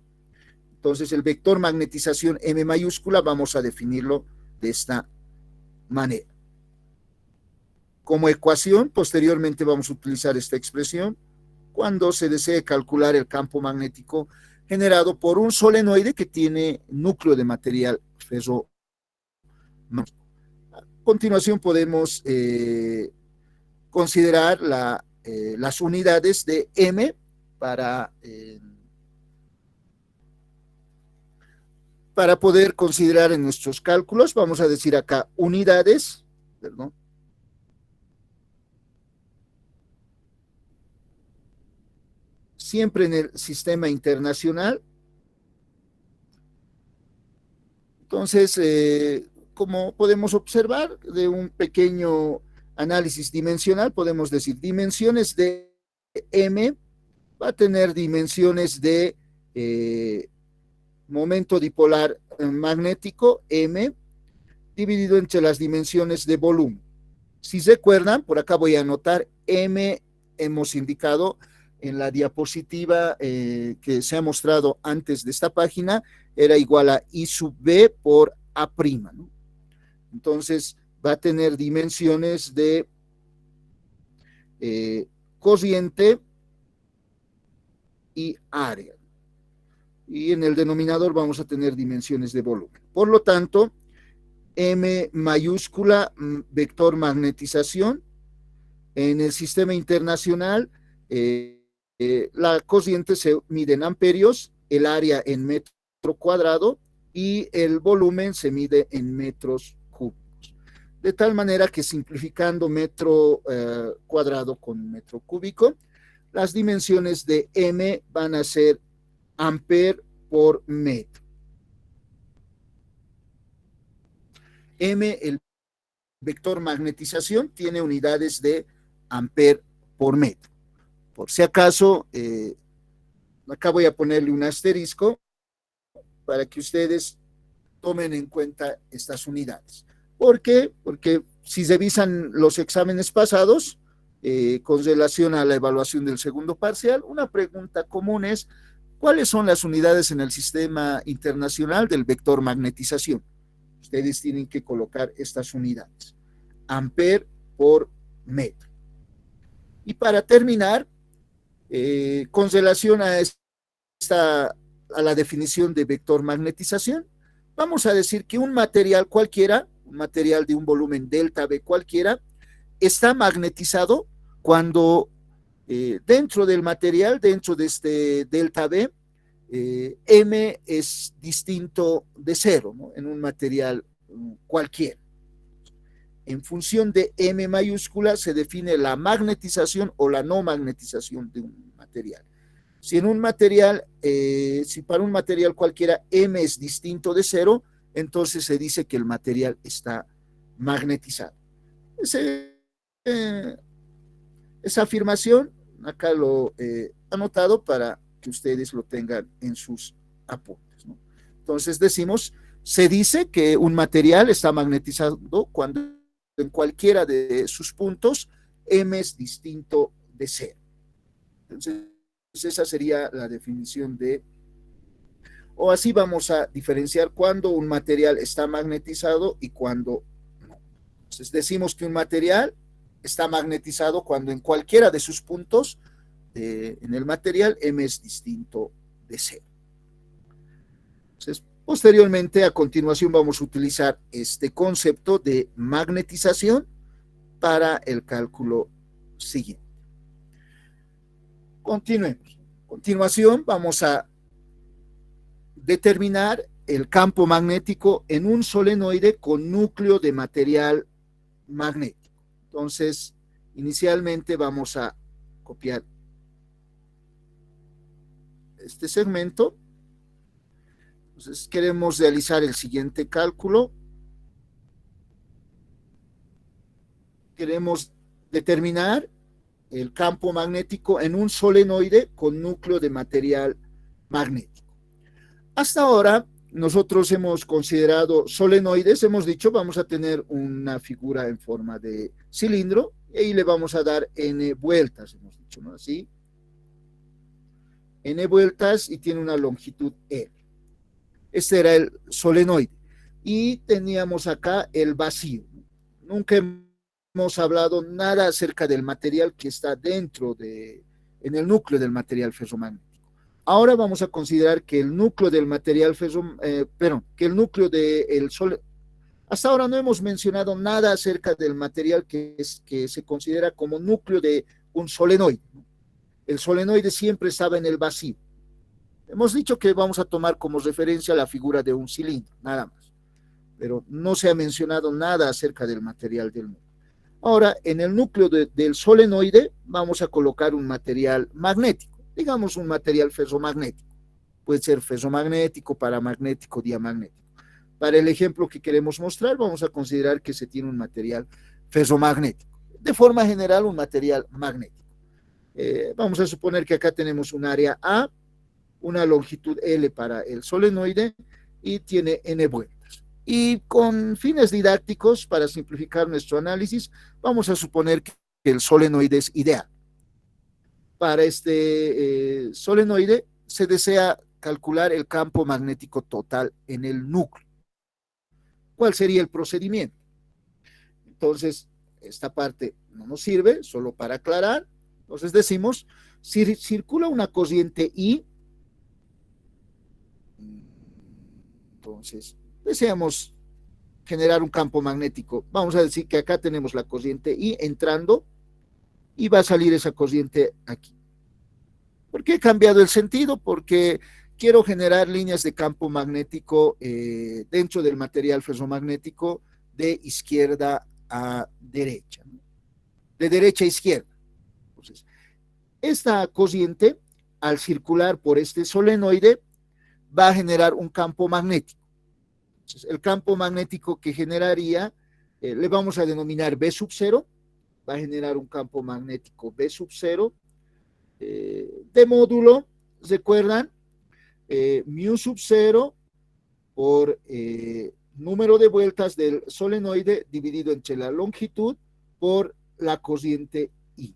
Entonces, el vector magnetización M mayúscula vamos a definirlo de esta manera. Como ecuación, posteriormente vamos a utilizar esta expresión cuando se desee calcular el campo magnético generado por un solenoide que tiene núcleo de material ferro. A continuación podemos considerar las unidades de M para poder considerar en nuestros cálculos. Vamos a decir acá unidades, perdón. Siempre en el sistema internacional. Entonces, como podemos observar de un pequeño análisis dimensional, podemos decir dimensiones de M va a tener dimensiones de momento dipolar magnético M dividido entre las dimensiones de volumen. Si recuerdan, por acá voy a anotar M, hemos indicado en la diapositiva que se ha mostrado antes de esta página, era igual a I sub B por A', ¿no? Entonces va a tener dimensiones de corriente y área. Y en el denominador vamos a tener dimensiones de volumen. Por lo tanto, M mayúscula, vector magnetización, en el sistema internacional, la corriente se mide en amperios, el área en metro cuadrado y el volumen se mide en metros cúbicos. De tal manera que simplificando metro cuadrado con metro cúbico, las dimensiones de M van a ser amper por metro. M, el vector magnetización, tiene unidades de amper por metro. Por si acaso, acá voy a ponerle un asterisco para que ustedes tomen en cuenta estas unidades. ¿Por qué? Porque si revisan los exámenes pasados, con relación a la evaluación del segundo parcial, una pregunta común es, ¿cuáles son las unidades en el sistema internacional del vector magnetización? Ustedes tienen que colocar estas unidades. Amper por metro. Y para terminar, con relación a la definición de vector magnetización, vamos a decir que un material cualquiera, un material de un volumen delta B cualquiera, está magnetizado cuando dentro del material, dentro de este delta B, M es distinto de cero, ¿no? En un material cualquiera. En función de M mayúscula se define la magnetización o la no magnetización de un material. Si en un material, si para un material cualquiera M es distinto de cero, entonces se dice que el material está magnetizado. Esa afirmación, acá lo he anotado para que ustedes lo tengan en sus apuntes, ¿no? Entonces decimos, se dice que un material está magnetizado cuando en cualquiera de sus puntos M es distinto de cero. Entonces, esa sería la definición de, o así vamos a diferenciar cuando un material está magnetizado y cuando no. Entonces decimos que un material está magnetizado cuando en cualquiera de sus puntos en el material, M es distinto de 0. Entonces, posteriormente, a continuación, vamos a utilizar este concepto de magnetización para el cálculo siguiente. Continuemos. A continuación, vamos a determinar el campo magnético en un solenoide con núcleo de material magnético. Entonces, inicialmente vamos a copiar este segmento. Entonces, queremos realizar el siguiente cálculo. Queremos determinar el campo magnético en un solenoide con núcleo de material magnético. Hasta ahora, nosotros hemos considerado solenoides, hemos dicho, vamos a tener una figura en forma de cilindro y le vamos a dar n vueltas, hemos dicho, ¿no? Así, n vueltas y tiene una longitud L. Este era el solenoide. Y teníamos acá el vacío. Nunca hemos hablado nada acerca del material que está dentro en el núcleo del material ferromagnético. Ahora vamos a considerar que el núcleo del material que el núcleo del sol, hasta ahora no hemos mencionado nada acerca del material que se considera como núcleo de un solenoide. El solenoide siempre estaba en el vacío. Hemos dicho que vamos a tomar como referencia la figura de un cilindro, nada más. Pero no se ha mencionado nada acerca del material del núcleo. Ahora, en el núcleo del solenoide vamos a colocar un material magnético, digamos un material ferromagnético. Puede ser ferromagnético, paramagnético, diamagnético. Para el ejemplo que queremos mostrar, vamos a considerar que se tiene un material ferromagnético. De forma general, un material magnético. Vamos a suponer que acá tenemos un área A, una longitud L para el solenoide y tiene n vueltas. Y con fines didácticos, para simplificar nuestro análisis, vamos a suponer que el solenoide es ideal. Para este solenoide se desea calcular el campo magnético total en el núcleo. ¿Cuál sería el procedimiento? Entonces, esta parte no nos sirve, solo para aclarar. Entonces decimos, si circula una corriente I, entonces deseamos generar un campo magnético. Vamos a decir que acá tenemos la corriente I entrando y va a salir esa corriente aquí. ¿Por qué he cambiado el sentido? Porque quiero generar líneas de campo magnético dentro del material ferromagnético de izquierda a derecha, ¿no? De derecha a izquierda. Entonces, esta corriente, al circular por este solenoide, va a generar un campo magnético. Entonces, el campo magnético que generaría, le vamos a denominar B sub 0, va a generar un campo magnético B sub 0, de módulo, ¿recuerdan? Mu sub 0 por número de vueltas del solenoide dividido entre la longitud por la corriente I.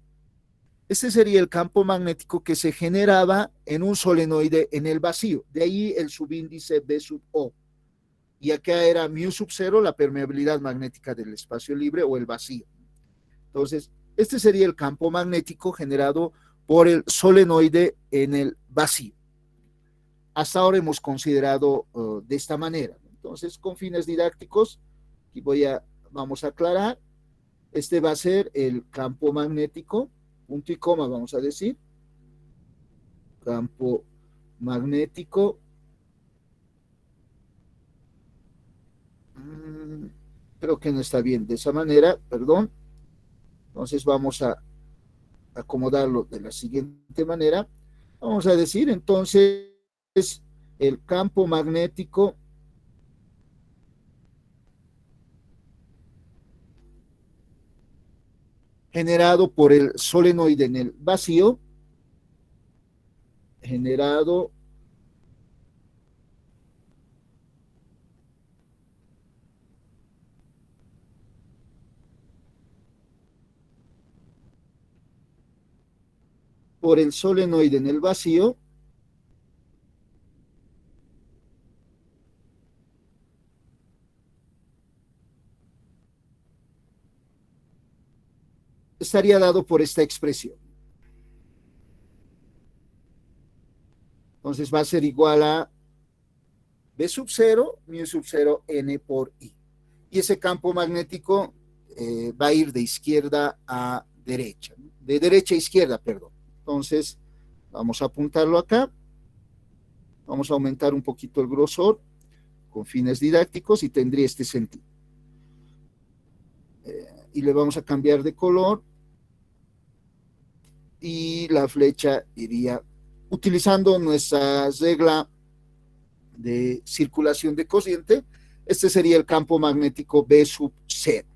Ese sería el campo magnético que se generaba en un solenoide en el vacío. De ahí el subíndice B sub O. Y acá era mu sub 0, la permeabilidad magnética del espacio libre o el vacío. Entonces, este sería el campo magnético generado por el solenoide en el vacío. Hasta ahora hemos considerado de esta manera. Entonces, con fines didácticos, aquí vamos a aclarar, este va a ser el campo magnético, punto y coma vamos a decir, campo magnético, creo que no está bien de esa manera, perdón. Entonces vamos a acomodarlo de la siguiente manera. Vamos a decir entonces el campo magnético generado por el solenoide en el vacío, generado por el solenoide en el vacío, estaría dado por esta expresión. Entonces va a ser igual a B sub 0, mu sub 0, N por I. Y ese campo magnético va a ir de izquierda a derecha, de derecha a izquierda, perdón. Entonces, vamos a apuntarlo acá. Vamos a aumentar un poquito el grosor con fines didácticos y tendría este sentido. Y le vamos a cambiar de color y la flecha iría utilizando nuestra regla de circulación de corriente. Este sería el campo magnético B sub 0.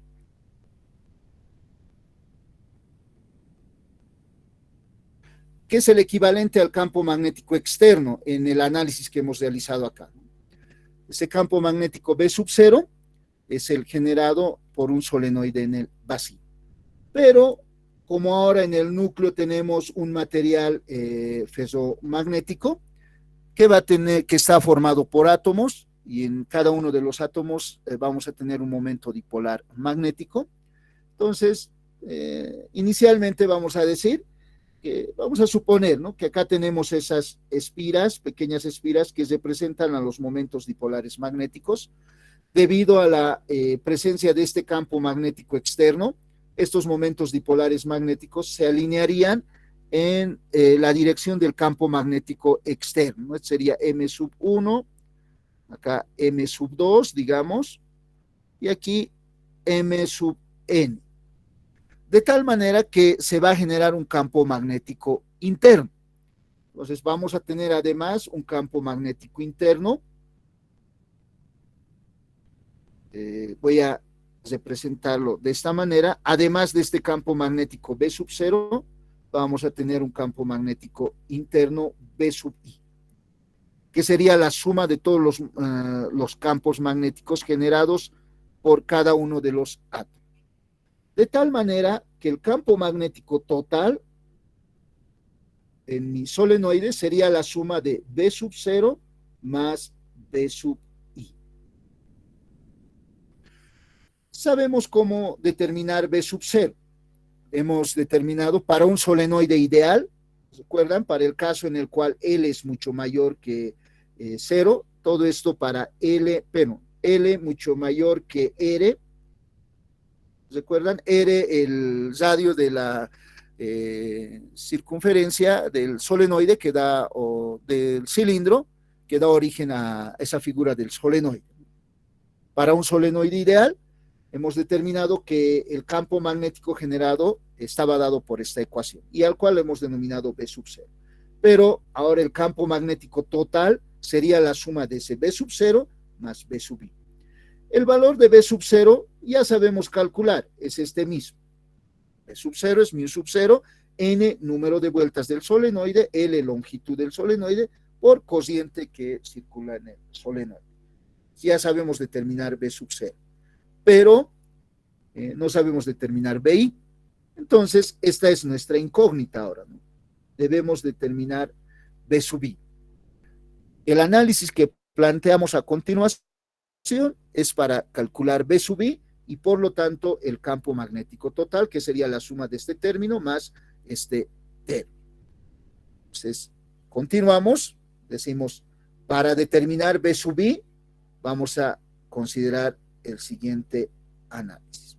Que es el equivalente al campo magnético externo en el análisis que hemos realizado acá. Ese campo magnético B sub 0 es el generado por un solenoide en el vacío. Pero como ahora en el núcleo tenemos un material ferromagnético que está formado por átomos, y en cada uno de los átomos vamos a tener un momento dipolar magnético. Entonces, inicialmente vamos a suponer, ¿no?, que acá tenemos esas espiras, pequeñas espiras que representan a los momentos dipolares magnéticos. Debido a la presencia de este campo magnético externo, estos momentos dipolares magnéticos se alinearían en la dirección del campo magnético externo, ¿no? Sería M sub 1, acá M sub 2, digamos, y aquí M sub N. De tal manera que se va a generar un campo magnético interno. Entonces vamos a tener además un campo magnético interno. Voy a representarlo de esta manera. Además de este campo magnético B sub 0, vamos a tener un campo magnético interno B sub I, que sería la suma de todos los campos magnéticos generados por cada uno de los átomos. De tal manera que el campo magnético total en mi solenoide sería la suma de B sub 0 más B sub I. Sabemos cómo determinar B sub 0. Hemos determinado para un solenoide ideal, ¿recuerdan? Para el caso en el cual L es mucho mayor que 0, todo esto para L mucho mayor que R. ¿Recuerdan? R, el radio de la circunferencia del solenoide que da, o del cilindro, que da origen a esa figura del solenoide. Para un solenoide ideal, hemos determinado que el campo magnético generado estaba dado por esta ecuación, y al cual hemos denominado B sub 0. Pero ahora el campo magnético total sería la suma de ese B sub 0 más B sub I. El valor de B sub 0 ya sabemos calcular, es este mismo. B sub 0 es mu sub 0, N número de vueltas del solenoide, L longitud del solenoide, por corriente que circula en el solenoide. Ya sabemos determinar B sub 0, pero no sabemos determinar BI. Entonces, esta es nuestra incógnita ahora, ¿no? Debemos determinar B sub I. El análisis que planteamos a continuación es para calcular B sub I y por lo tanto el campo magnético total, que sería la suma de este término más este término. Entonces, continuamos, decimos, para determinar B sub I, vamos a considerar el siguiente análisis.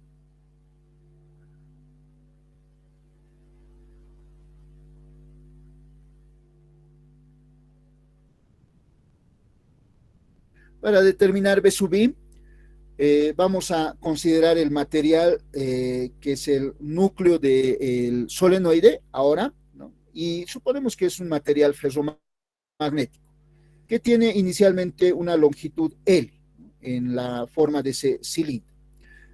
Para determinar B sub I, vamos a considerar el material que es el núcleo del solenoide ahora, ¿no? Y suponemos que es un material ferromagnético que tiene inicialmente una longitud L, ¿no?, en la forma de ese cilindro.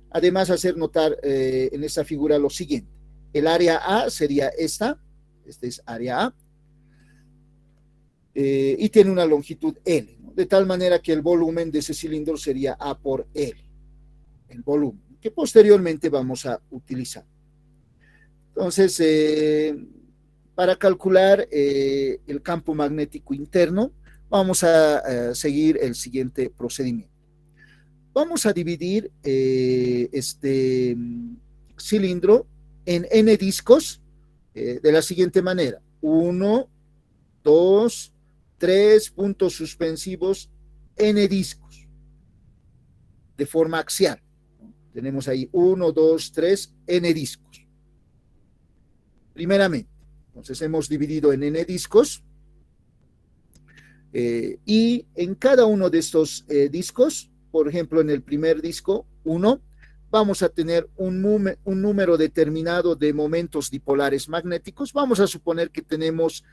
Además, hacer notar en esta figura lo siguiente: el área A sería esta es área A, y tiene una longitud L, ¿no?, de tal manera que el volumen de ese cilindro sería A por L, el volumen, que posteriormente vamos a utilizar. Entonces, para calcular el campo magnético interno, vamos a seguir el siguiente procedimiento. Vamos a dividir este cilindro en N discos de la siguiente manera: 1, 2, 3 puntos suspensivos n discos de forma axial. Tenemos ahí 1, 2, 3, n discos. Primeramente, entonces hemos dividido en n discos y en cada uno de estos discos, por ejemplo, en el primer disco 1, vamos a tener un número determinado de momentos dipolares magnéticos. Vamos a suponer que tenemos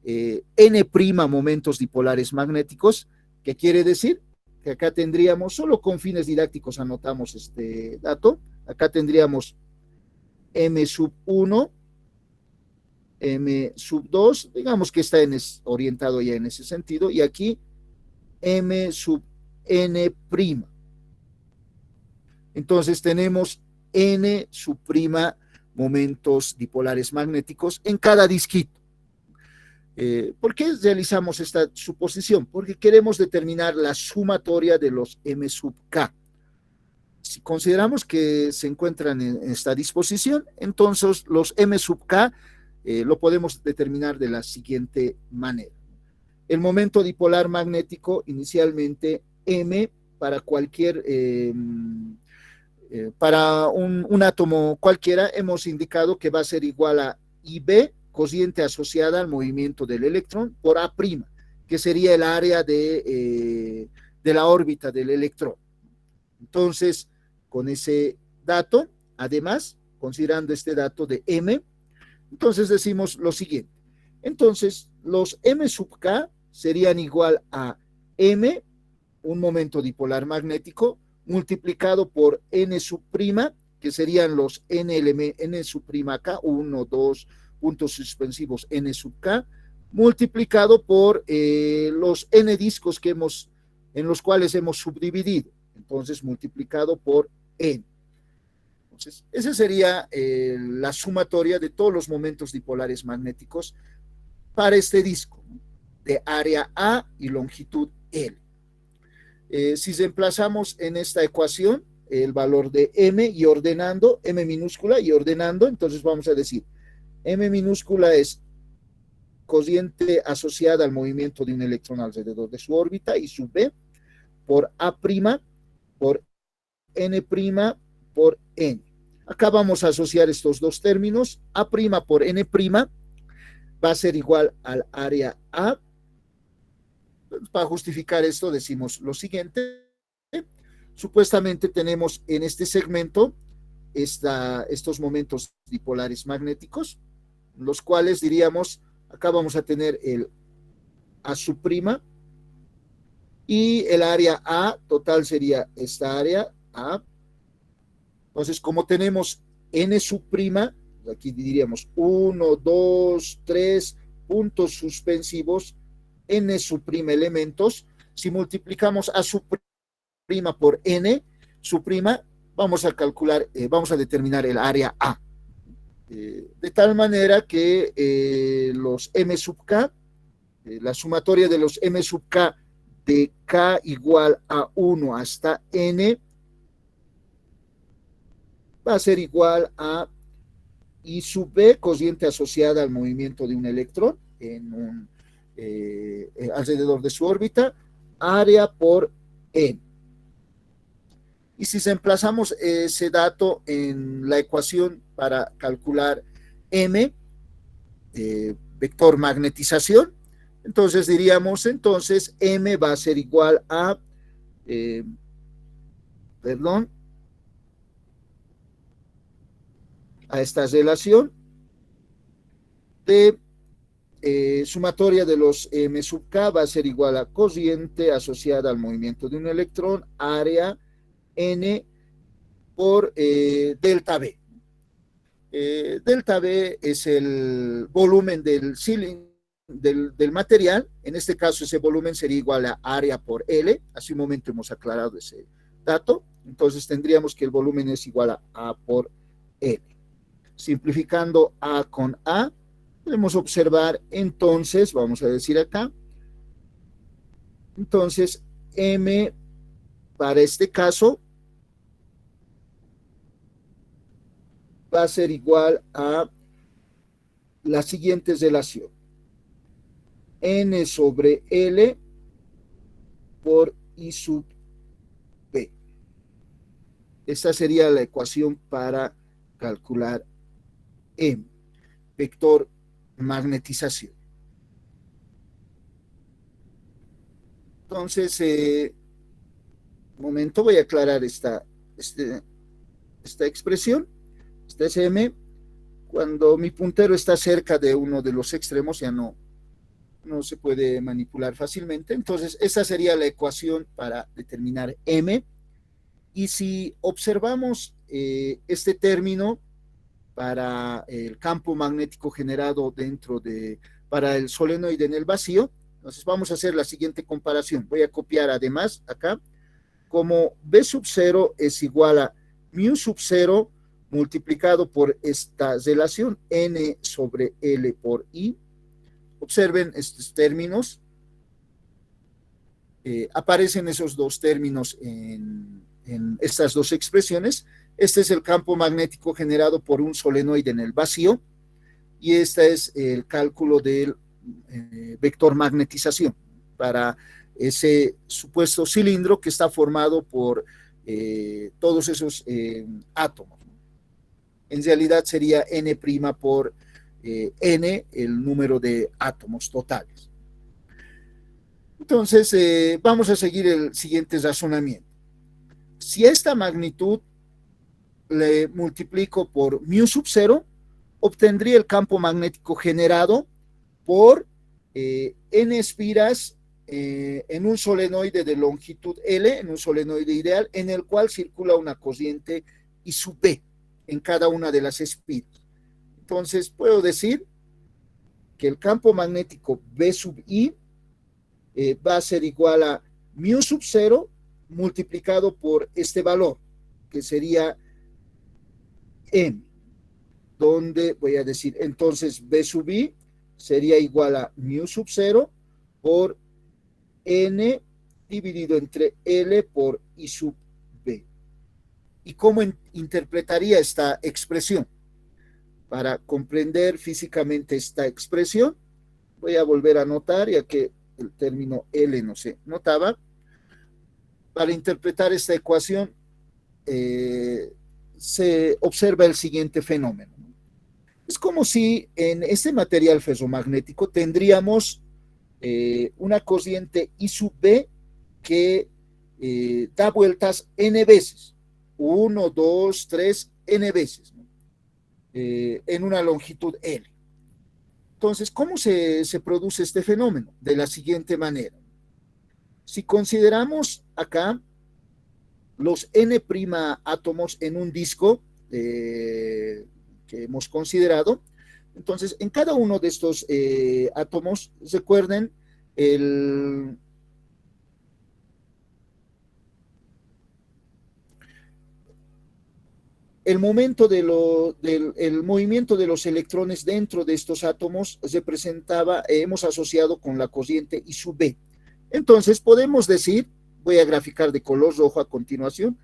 n' momentos dipolares magnéticos, que quiere decir que acá tendríamos, solo con fines didácticos anotamos este dato, acá tendríamos m sub 1, m sub 2, digamos que está orientado ya en ese sentido, y aquí m sub n prima. Entonces tenemos n sub prima momentos dipolares magnéticos en cada disquito. ¿Por qué realizamos esta suposición? Porque queremos determinar la sumatoria de los m sub k. Si consideramos que se encuentran en esta disposición, entonces los m sub k lo podemos determinar de la siguiente manera. El momento dipolar magnético, inicialmente m para cualquier, para un átomo cualquiera, hemos indicado que va a ser igual a IB, cociente asociada al movimiento del electrón, por A', que sería el área de la órbita del electrón. Entonces, con ese dato, además, considerando este dato de M, entonces decimos lo siguiente. Entonces, los M sub K serían igual a M, un momento dipolar magnético, multiplicado por N sub prima, que serían los N sub prima K, 1, 2, puntos suspensivos N sub K, multiplicado por los N discos en los cuales hemos subdividido, entonces multiplicado por N. Entonces, esa sería la sumatoria de todos los momentos dipolares magnéticos para este disco, ¿no?, de área A y longitud L. Si reemplazamos en esta ecuación el valor de M y ordenando, M minúscula y ordenando, entonces vamos a decir, M minúscula es cociente asociada al movimiento de un electrón alrededor de su órbita y sub B por A' por N' por N. Acá vamos a asociar estos dos términos. A' por N' va a ser igual al área A. Para justificar esto decimos lo siguiente. Supuestamente tenemos en este segmento estos momentos dipolares magnéticos, los cuales diríamos, acá vamos a tener el A sub prima y el área A total sería esta área A. Entonces, como tenemos N sub prima, aquí diríamos 1, 2, 3 puntos suspensivos, N sub prima elementos. Si multiplicamos A sub prima por N sub prima, vamos a calcular, vamos a determinar el área A. De tal manera que los M sub K, la sumatoria de los M sub K de K igual a 1 hasta N, va a ser igual a I sub B, cociente asociada al movimiento de un electrón alrededor de su órbita, área por N. Y si reemplazamos ese dato en la ecuación para calcular M, vector magnetización, entonces diríamos, entonces M va a ser igual a, a esta relación de sumatoria de los M sub K va a ser igual a cociente asociada al movimiento de un electrón, área N por delta B. Delta B es el volumen del material. En este caso ese volumen sería igual a área por L. Hace un momento hemos aclarado ese dato. Entonces tendríamos que el volumen es igual a A por L. Simplificando A con A, podemos observar entonces, vamos a decir acá, entonces M para este caso va a ser igual a la siguiente relación. N sobre L por I sub B. Esta sería la ecuación para calcular M, vector magnetización. Entonces, un momento, voy a aclarar esta expresión. Esta es M. Cuando mi puntero está cerca de uno de los extremos, ya no se puede manipular fácilmente. Entonces, esa sería la ecuación para determinar M. Y si observamos este término para el campo magnético generado para el solenoide en el vacío, entonces vamos a hacer la siguiente comparación. Voy a copiar además acá, como B sub 0 es igual a mu sub 0 multiplicado por esta relación N sobre L por I. Observen estos términos. Aparecen esos dos términos en estas dos expresiones. Este es el campo magnético generado por un solenoide en el vacío y este es el cálculo del vector magnetización para ese supuesto cilindro que está formado por todos esos átomos. En realidad sería N' por N, el número de átomos totales. Entonces, vamos a seguir el siguiente razonamiento. Si a esta magnitud le multiplico por mu sub 0, obtendría el campo magnético generado por N espiras en un solenoide de longitud L, en un solenoide ideal, en el cual circula una corriente I sub B en cada una de las espiras. Entonces, puedo decir que el campo magnético B sub I va a ser igual a mu sub 0 multiplicado por este valor, que sería M, donde voy a decir, entonces B sub I sería igual a mu sub 0 por N dividido entre L por I sub B. ¿Y cómo interpretaría esta expresión? Para comprender físicamente esta expresión, voy a volver a anotar, ya que el término L no se notaba. Para interpretar esta ecuación, se observa el siguiente fenómeno. Es como si en este material ferromagnético tendríamos una corriente I sub B que da vueltas n veces, 1, 2, 3, n veces, ¿no? En una longitud L. Entonces, ¿cómo se produce este fenómeno? De la siguiente manera. Si consideramos acá los N' átomos en un disco que hemos considerado, entonces en cada uno de estos átomos, recuerden, el momento el movimiento de los electrones dentro de estos átomos hemos asociado con la corriente I sub B. Entonces podemos decir, voy a graficar de color rojo a continuación,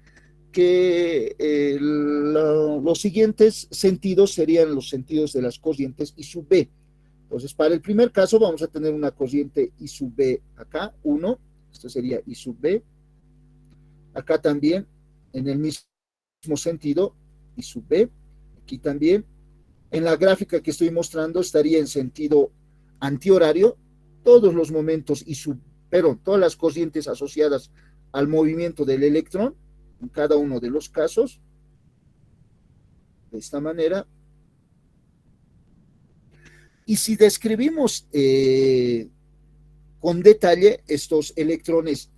que los siguientes sentidos serían los sentidos de las corrientes I sub B. Entonces, para el primer caso vamos a tener una corriente I sub B acá, 1, esto sería I sub B. Acá también, en el mismo sentido, I sub B. Aquí también. En la gráfica que estoy mostrando estaría en sentido antihorario. Todos los momentos todas las corrientes asociadas al movimiento del electrón, en cada uno de los casos, de esta manera. Y si describimos con detalle estos electrones,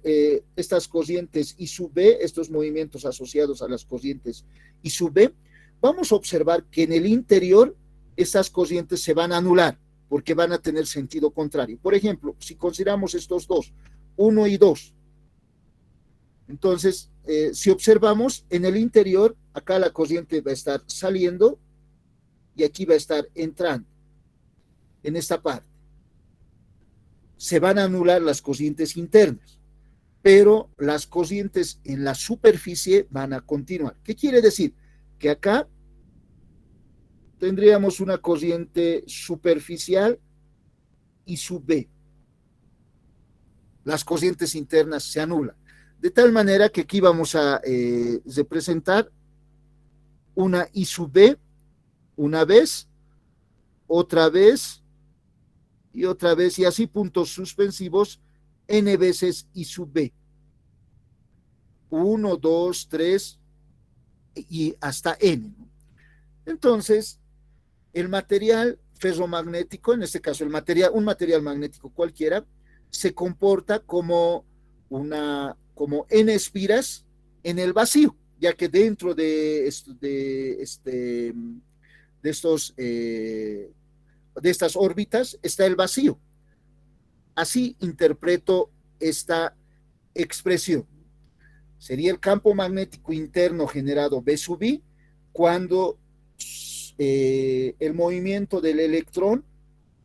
estas corrientes I sub B, estos movimientos asociados a las corrientes I sub B, vamos a observar que en el interior estas corrientes se van a anular, porque van a tener sentido contrario. Por ejemplo, si consideramos estos dos, 1 y 2, entonces, si observamos en el interior, acá la corriente va a estar saliendo y aquí va a estar entrando, en esta parte. Se van a anular las corrientes internas, pero las corrientes en la superficie van a continuar. ¿Qué quiere decir? Que acá tendríamos una corriente superficial I sub B, las corrientes internas se anulan. De tal manera que aquí vamos a representar una I sub B una vez, otra vez y otra vez, y así puntos suspensivos n veces I sub B. 1, 2, 3 y hasta n. Entonces, el material ferromagnético, en este caso un material magnético cualquiera, se comporta como n espiras en el vacío, ya que dentro de estas órbitas está el vacío. Así interpreto esta expresión. Sería el campo magnético interno generado B sub I cuando el movimiento del electrón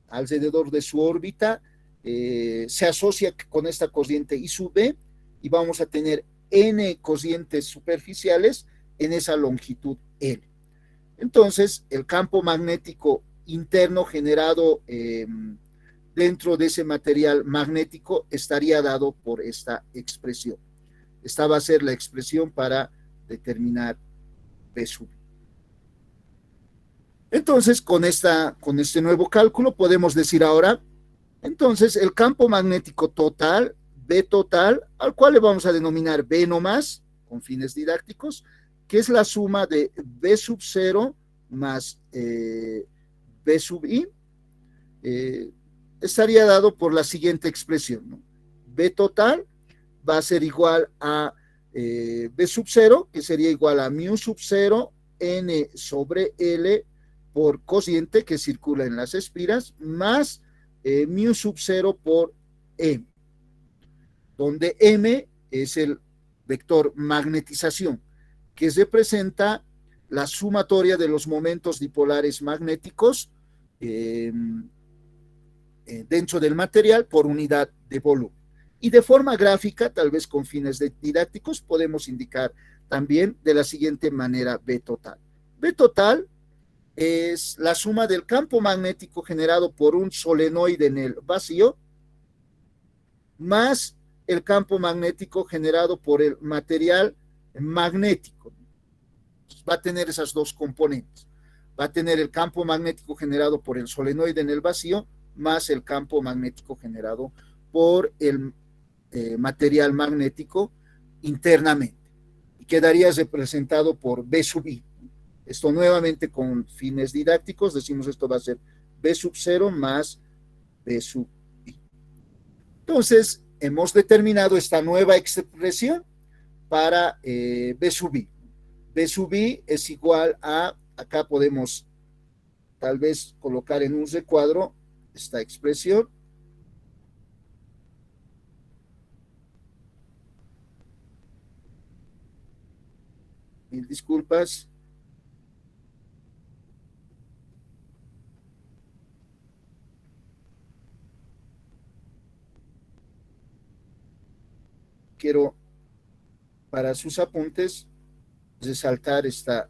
alrededor de su órbita se asocia con esta corriente I sub B y vamos a tener n corrientes superficiales en esa longitud L. Entonces, el campo magnético interno generado dentro de ese material magnético estaría dado por esta expresión. Esta va a ser la expresión para determinar B sub. Entonces, con este nuevo cálculo podemos decir ahora, entonces, el campo magnético total, B total, al cual le vamos a denominar B nomás, con fines didácticos, que es la suma de B sub 0 más B sub I, estaría dado por la siguiente expresión, ¿no? B total va a ser igual a B sub 0, que sería igual a mu sub 0 n sobre L por cociente que circula en las espiras, más mu sub 0 por m, donde m es el vector magnetización, que representa la sumatoria de los momentos dipolares magnéticos dentro del material por unidad de volumen. Y de forma gráfica, tal vez con fines didácticos, podemos indicar también de la siguiente manera B total. B total es la suma del campo magnético generado por un solenoide en el vacío más el campo magnético generado por el material magnético. Va a tener esas dos componentes. Va a tener el campo magnético generado por el solenoide en el vacío más el campo magnético generado por el material magnético internamente. Y quedaría representado por B sub I. Esto nuevamente con fines didácticos, decimos esto va a ser B sub 0 más B sub I. Entonces, hemos determinado esta nueva expresión para B sub I. B sub I es igual a, acá podemos tal vez colocar en un recuadro esta expresión. Mil disculpas. Quiero, para sus apuntes, resaltar esta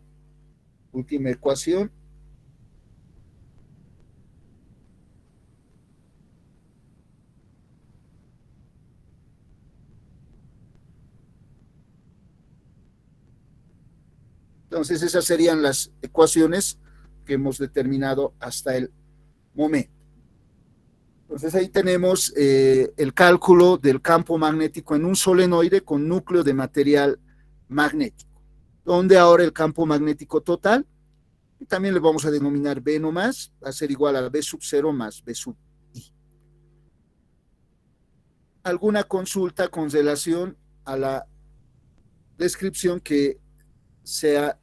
última ecuación. Entonces, esas serían las ecuaciones que hemos determinado hasta el momento. Entonces, ahí tenemos el cálculo del campo magnético en un solenoide con núcleo de material magnético, donde ahora el campo magnético total, y también le vamos a denominar B nomás, va a ser igual a B sub 0 más B sub I. ¿Alguna consulta con relación a la descripción que se ha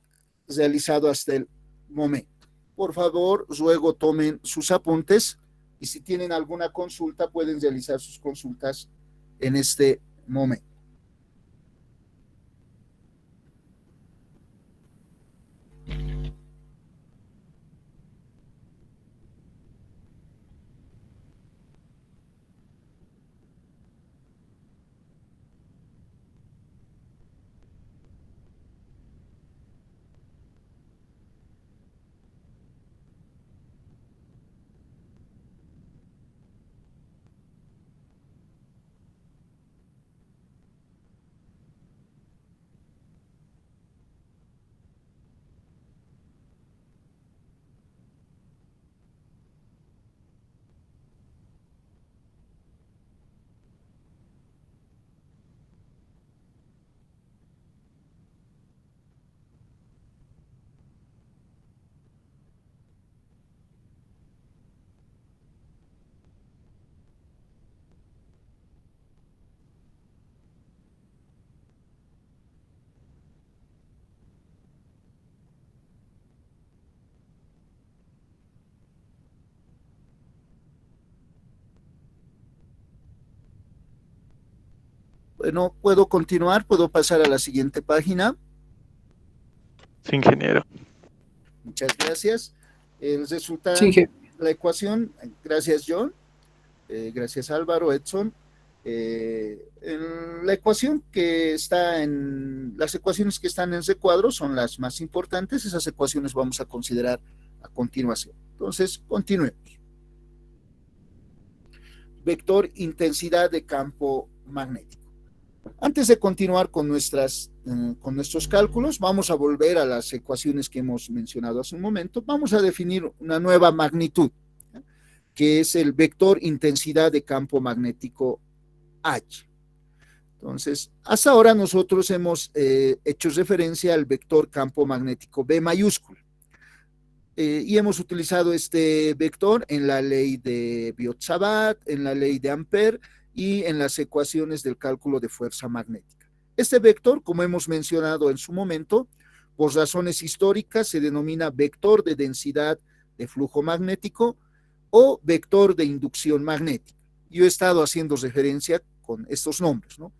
realizado hasta el momento? Por favor, luego tomen sus apuntes y si tienen alguna consulta pueden realizar sus consultas en este momento. Bueno, puedo continuar, puedo pasar a la siguiente página. Sí, ingeniero. Muchas gracias. El Sí, resultante, la ecuación, gracias John, gracias Álvaro, Edson. La ecuación que está las ecuaciones que están en recuadro son las más importantes, esas ecuaciones vamos a considerar a continuación. Entonces, continuemos. Vector intensidad de campo magnético. Antes de continuar con nuestros cálculos, vamos a volver a las ecuaciones que hemos mencionado hace un momento. Vamos a definir una nueva magnitud, que es el vector intensidad de campo magnético H. Entonces, hasta ahora nosotros hemos hecho referencia al vector campo magnético B mayúscula. Y hemos utilizado este vector en la ley de Biot-Savart, en la ley de Ampère y en las ecuaciones del cálculo de fuerza magnética. Este vector, como hemos mencionado en su momento, por razones históricas se denomina vector de densidad de flujo magnético o vector de inducción magnética. Yo he estado haciendo referencia con estos nombres, ¿no?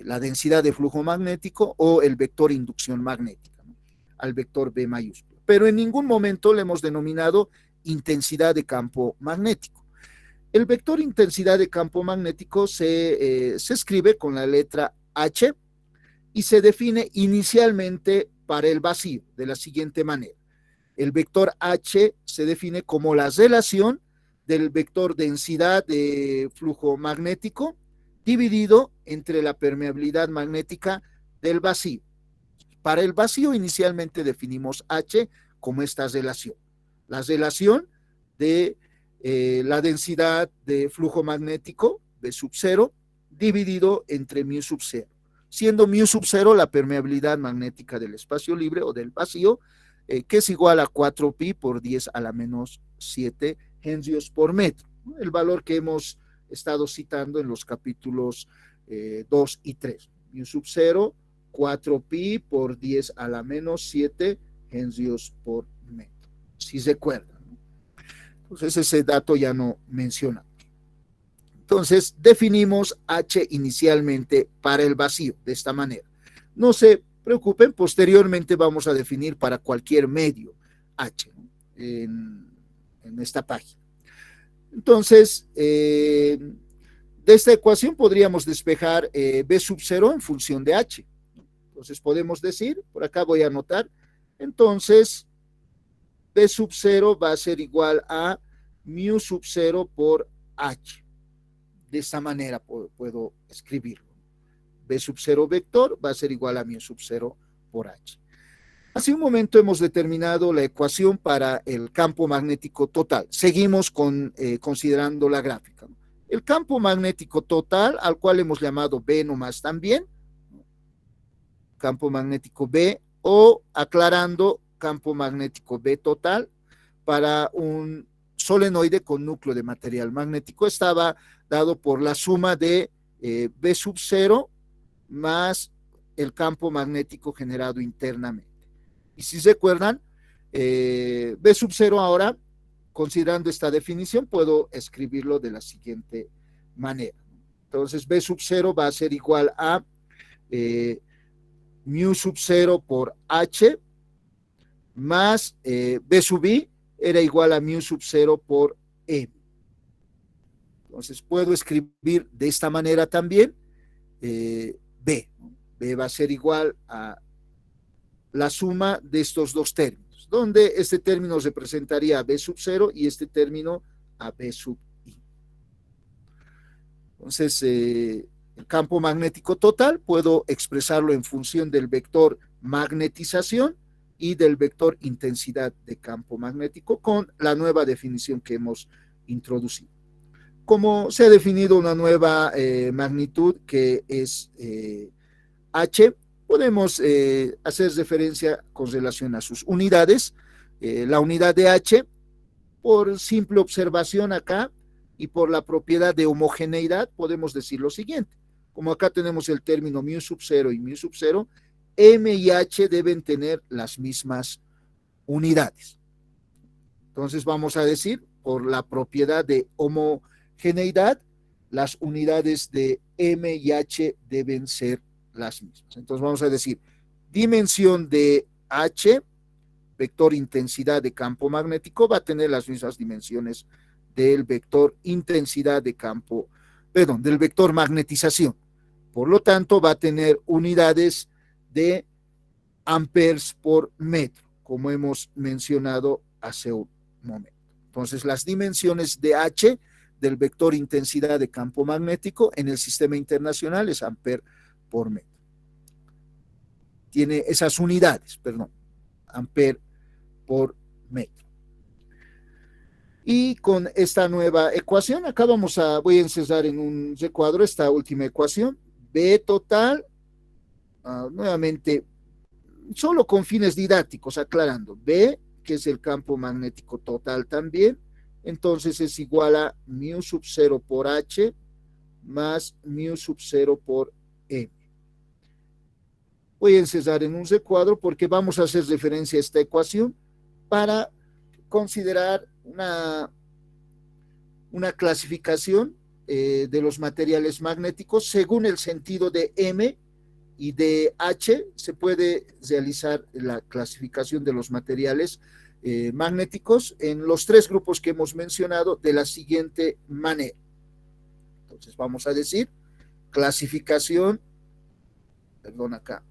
La densidad de flujo magnético o el vector inducción magnética, ¿no? Al vector B mayúsculo. Pero en ningún momento le hemos denominado intensidad de campo magnético. El vector intensidad de campo magnético se escribe con la letra H y se define inicialmente para el vacío de la siguiente manera. El vector H se define como la relación del vector densidad de flujo magnético dividido entre la permeabilidad magnética del vacío. Para el vacío inicialmente definimos H como esta relación. La relación de la densidad de flujo magnético, B sub 0, dividido entre mu sub 0, siendo mu sub 0 la permeabilidad magnética del espacio libre o del vacío, que es igual a 4pi por 10 a la menos 7 henrios por metro, ¿no? El valor que hemos estado citando en los capítulos 2 y 3. Mu sub 0, 4pi por 10 a la menos 7 henrios por metro, si se acuerdan. Entonces ese dato ya no mencionamos. Entonces definimos H inicialmente para el vacío de esta manera. No se preocupen, posteriormente vamos a definir para cualquier medio H, ¿no? en esta página. Entonces, de esta ecuación podríamos despejar B sub 0 en función de H. Entonces podemos decir, por acá voy a anotar, entonces B sub 0 va a ser igual a mu sub 0 por H. De esta manera puedo escribirlo. B sub 0 vector va a ser igual a mu sub 0 por H. Hace un momento hemos determinado la ecuación para el campo magnético total. Seguimos considerando la gráfica. El campo magnético total, al cual hemos llamado B nomás también, campo magnético B, o aclarando, campo magnético B total para un solenoide con núcleo de material magnético, estaba dado por la suma de B sub 0 más el campo magnético generado internamente. Y si se acuerdan, B sub 0 ahora, considerando esta definición, puedo escribirlo de la siguiente manera. Entonces, B sub 0 va a ser igual a mu sub 0 por H más B sub I era igual a mu sub 0 por M. Entonces, puedo escribir de esta manera también B. B va a ser igual a la suma de estos dos términos, donde este término representaría a B sub 0 y este término a B sub I. Entonces, el campo magnético total puedo expresarlo en función del vector magnetización y del vector intensidad de campo magnético con la nueva definición que hemos introducido. Como se ha definido una nueva magnitud que es H, podemos hacer referencia con relación a sus unidades. La unidad de H, por simple observación acá y por la propiedad de homogeneidad, podemos decir lo siguiente. Como acá tenemos el término mu sub 0 y mu sub 0, M y H deben tener las mismas unidades. Entonces vamos a decir, por la propiedad de homogeneidad, las unidades de M y H deben ser las mismas. Entonces vamos a decir, dimensión de H, vector intensidad de campo magnético, va a tener las mismas dimensiones del vector intensidad de campo, perdón, del vector magnetización. Por lo tanto, va a tener unidades de amperes por metro, como hemos mencionado hace un momento. Entonces, las dimensiones de H del vector intensidad de campo magnético en el sistema internacional es amper por metro. Tiene esas unidades, perdón, amper por metro. Y con esta nueva ecuación, acá voy a encerrar en un recuadro esta última ecuación, B total, nuevamente, solo con fines didácticos, aclarando, B, que es el campo magnético total también, entonces es igual a mu sub 0 por H más mu sub 0 por M. Voy a encerrar en un recuadro porque vamos a hacer referencia a esta ecuación para considerar una clasificación de los materiales magnéticos según el sentido de M y de H. Se puede realizar la clasificación de los materiales magnéticos en los tres grupos que hemos mencionado de la siguiente manera. Entonces vamos a decir clasificación, perdón acá,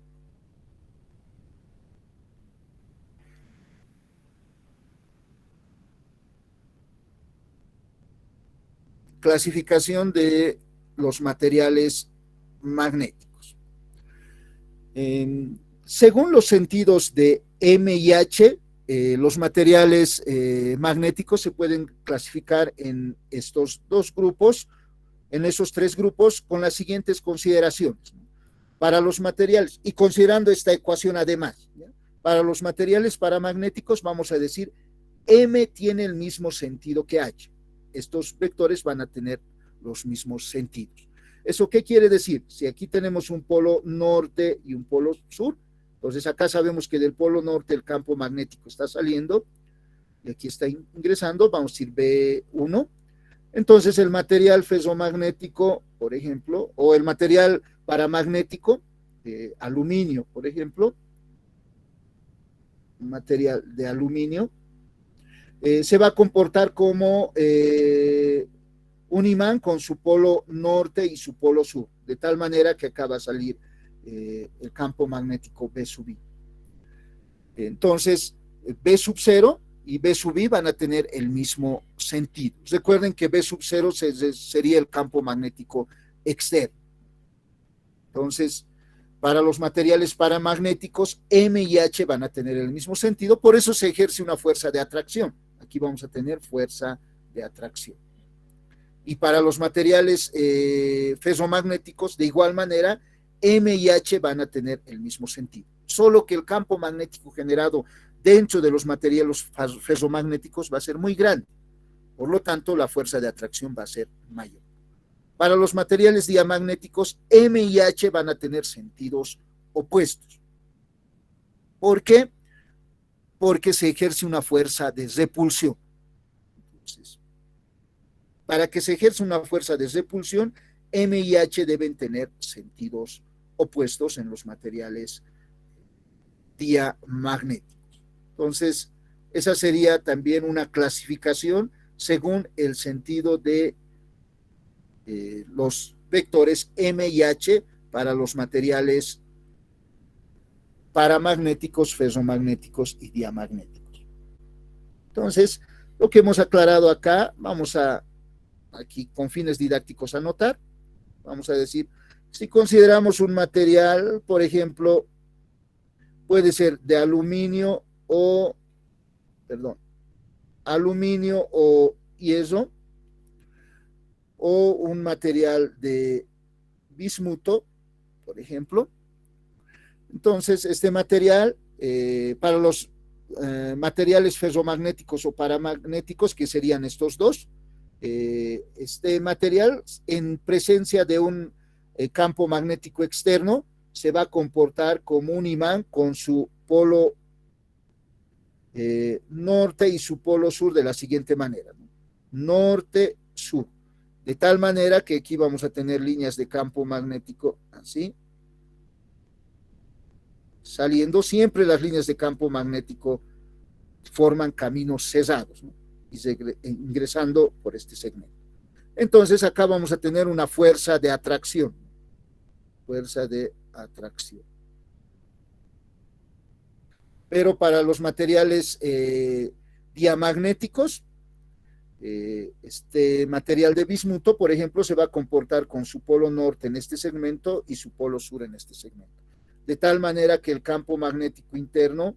clasificación de los materiales magnéticos. Según los sentidos de M y H, los materiales magnéticos se pueden clasificar en estos dos grupos, en esos tres grupos, con las siguientes consideraciones. Para los materiales, y considerando esta ecuación además, ¿ya? Para los materiales paramagnéticos vamos a decir M tiene el mismo sentido que H. Estos vectores van a tener los mismos sentidos. ¿Eso qué quiere decir? Si aquí tenemos un polo norte y un polo sur, entonces acá sabemos que del polo norte el campo magnético está saliendo y aquí está ingresando, vamos a decir B1. Entonces el material ferromagnético, por ejemplo, o el material paramagnético, aluminio, por ejemplo, un material de aluminio, se va a comportar como un imán con su polo norte y su polo sur, de tal manera que acá va a salir el campo magnético B sub I. Entonces, B sub 0 y B sub I van a tener el mismo sentido. Recuerden que B sub 0 sería el campo magnético externo. Entonces, para los materiales paramagnéticos, M y H van a tener el mismo sentido, por eso se ejerce una fuerza de atracción. Aquí vamos a tener fuerza de atracción. Y para los materiales ferromagnéticos, de igual manera, M y H van a tener el mismo sentido. Solo que el campo magnético generado dentro de los materiales ferromagnéticos va a ser muy grande. Por lo tanto, la fuerza de atracción va a ser mayor. Para los materiales diamagnéticos, M y H van a tener sentidos opuestos. ¿Por qué? Porque se ejerce una fuerza de repulsión. Entonces, para que se ejerza una fuerza de repulsión, M y H deben tener sentidos opuestos en los materiales diamagnéticos. Entonces, esa sería también una clasificación según el sentido de los vectores M y H para los materiales paramagnéticos, ferromagnéticos y diamagnéticos. Entonces, lo que hemos aclarado acá, vamos a, aquí con fines didácticos, anotar. Vamos a decir, si consideramos un material, por ejemplo, puede ser de aluminio o, aluminio o hierro, o un material de bismuto, por ejemplo. Entonces, este material, para los materiales ferromagnéticos o paramagnéticos, que serían estos dos, este material, en presencia de un campo magnético externo, se va a comportar como un imán con su polo norte y su polo sur de la siguiente manera, ¿no? Norte-sur. de tal manera que aquí vamos a tener líneas de campo magnético así, saliendo. Siempre las líneas de campo magnético forman caminos cesados, ¿no? Y ingresando por este segmento. Entonces acá vamos a tener una fuerza de atracción. Fuerza de atracción. Pero para los materiales diamagnéticos, este material de bismuto, por ejemplo, se va a comportar con su polo norte en este segmento y su polo sur en este segmento. De tal manera que el campo magnético interno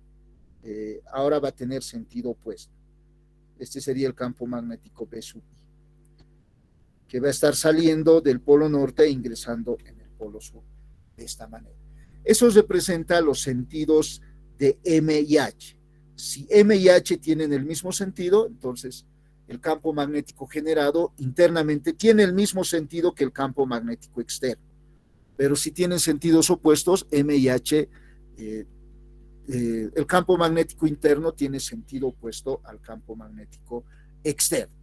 ahora va a tener sentido opuesto. Este sería el campo magnético B sub I, que va a estar saliendo del polo norte e ingresando en el polo sur de esta manera. Eso representa los sentidos de M y H. Si M y H tienen el mismo sentido, entonces el campo magnético generado internamente tiene el mismo sentido que el campo magnético externo. Pero si tienen sentidos opuestos, M y H, el campo magnético interno tiene sentido opuesto al campo magnético externo.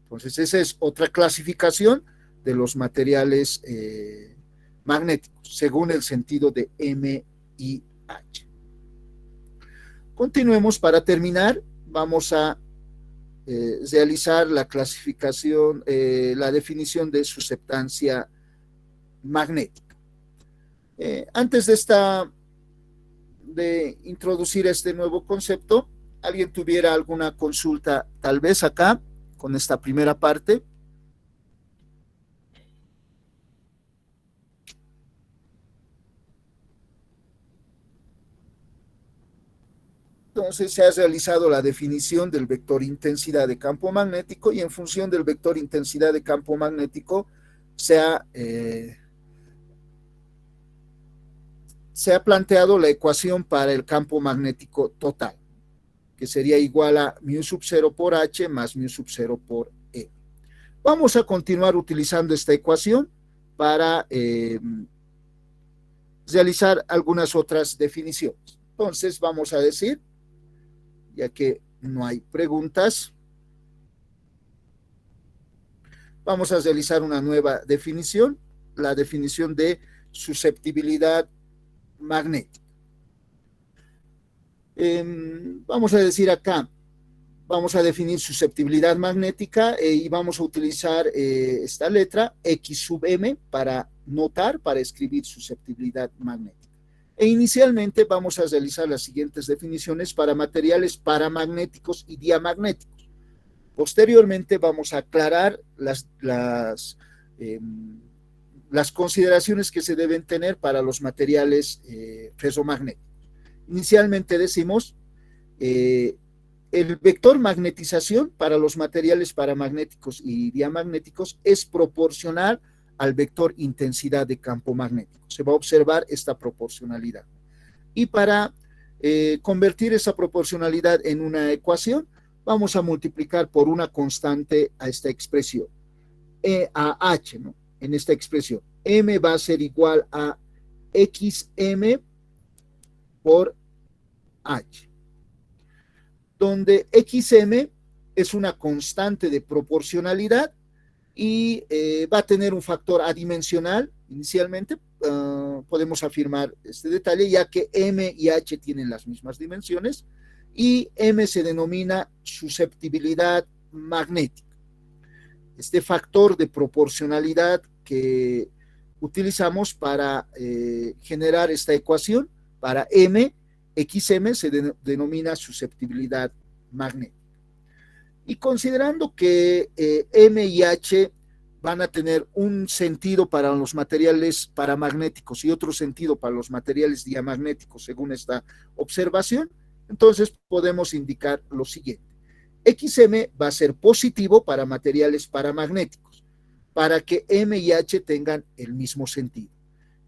Entonces esa es otra clasificación de los materiales magnéticos, según el sentido de M y H. Continuemos. Para terminar, vamos a realizar la clasificación, la definición de susceptancia magnética. Antes de introducir este nuevo concepto, ¿alguien tuviera alguna consulta tal vez acá con esta primera parte? Entonces se ha realizado la definición del vector intensidad de campo magnético y en función del vector intensidad de campo magnético se ha planteado la ecuación para el campo magnético total, que sería igual a mu sub 0 por H más mu sub 0 por E. Vamos a continuar utilizando esta ecuación para realizar algunas otras definiciones. Entonces vamos a decir, ya que no hay preguntas, vamos a realizar una nueva definición, la definición de susceptibilidad magnética. Vamos a decir acá, vamos a definir susceptibilidad magnética y vamos a utilizar esta letra X sub M para notar, para escribir susceptibilidad magnética. E inicialmente vamos a realizar las siguientes definiciones para materiales paramagnéticos y diamagnéticos. Posteriormente vamos a aclarar las consideraciones que se deben tener para los materiales ferromagnéticos. Inicialmente decimos, el vector magnetización para los materiales paramagnéticos y diamagnéticos es proporcional al vector intensidad de campo magnético. Se va a observar esta proporcionalidad. Y para convertir esa proporcionalidad en una ecuación, vamos a multiplicar por una constante a esta expresión, a H, ¿no? En esta expresión, M va a ser igual a XM por H, donde XM es una constante de proporcionalidad y va a tener un factor adimensional. Inicialmente podemos afirmar este detalle, ya que M y H tienen las mismas dimensiones, y M se denomina susceptibilidad magnética. Este factor de proporcionalidad que utilizamos para generar esta ecuación, para M, XM se denomina susceptibilidad magnética. Y considerando que M y H van a tener un sentido para los materiales paramagnéticos y otro sentido para los materiales diamagnéticos, según esta observación, entonces podemos indicar lo siguiente. XM va a ser positivo para materiales paramagnéticos, para que M y H tengan el mismo sentido.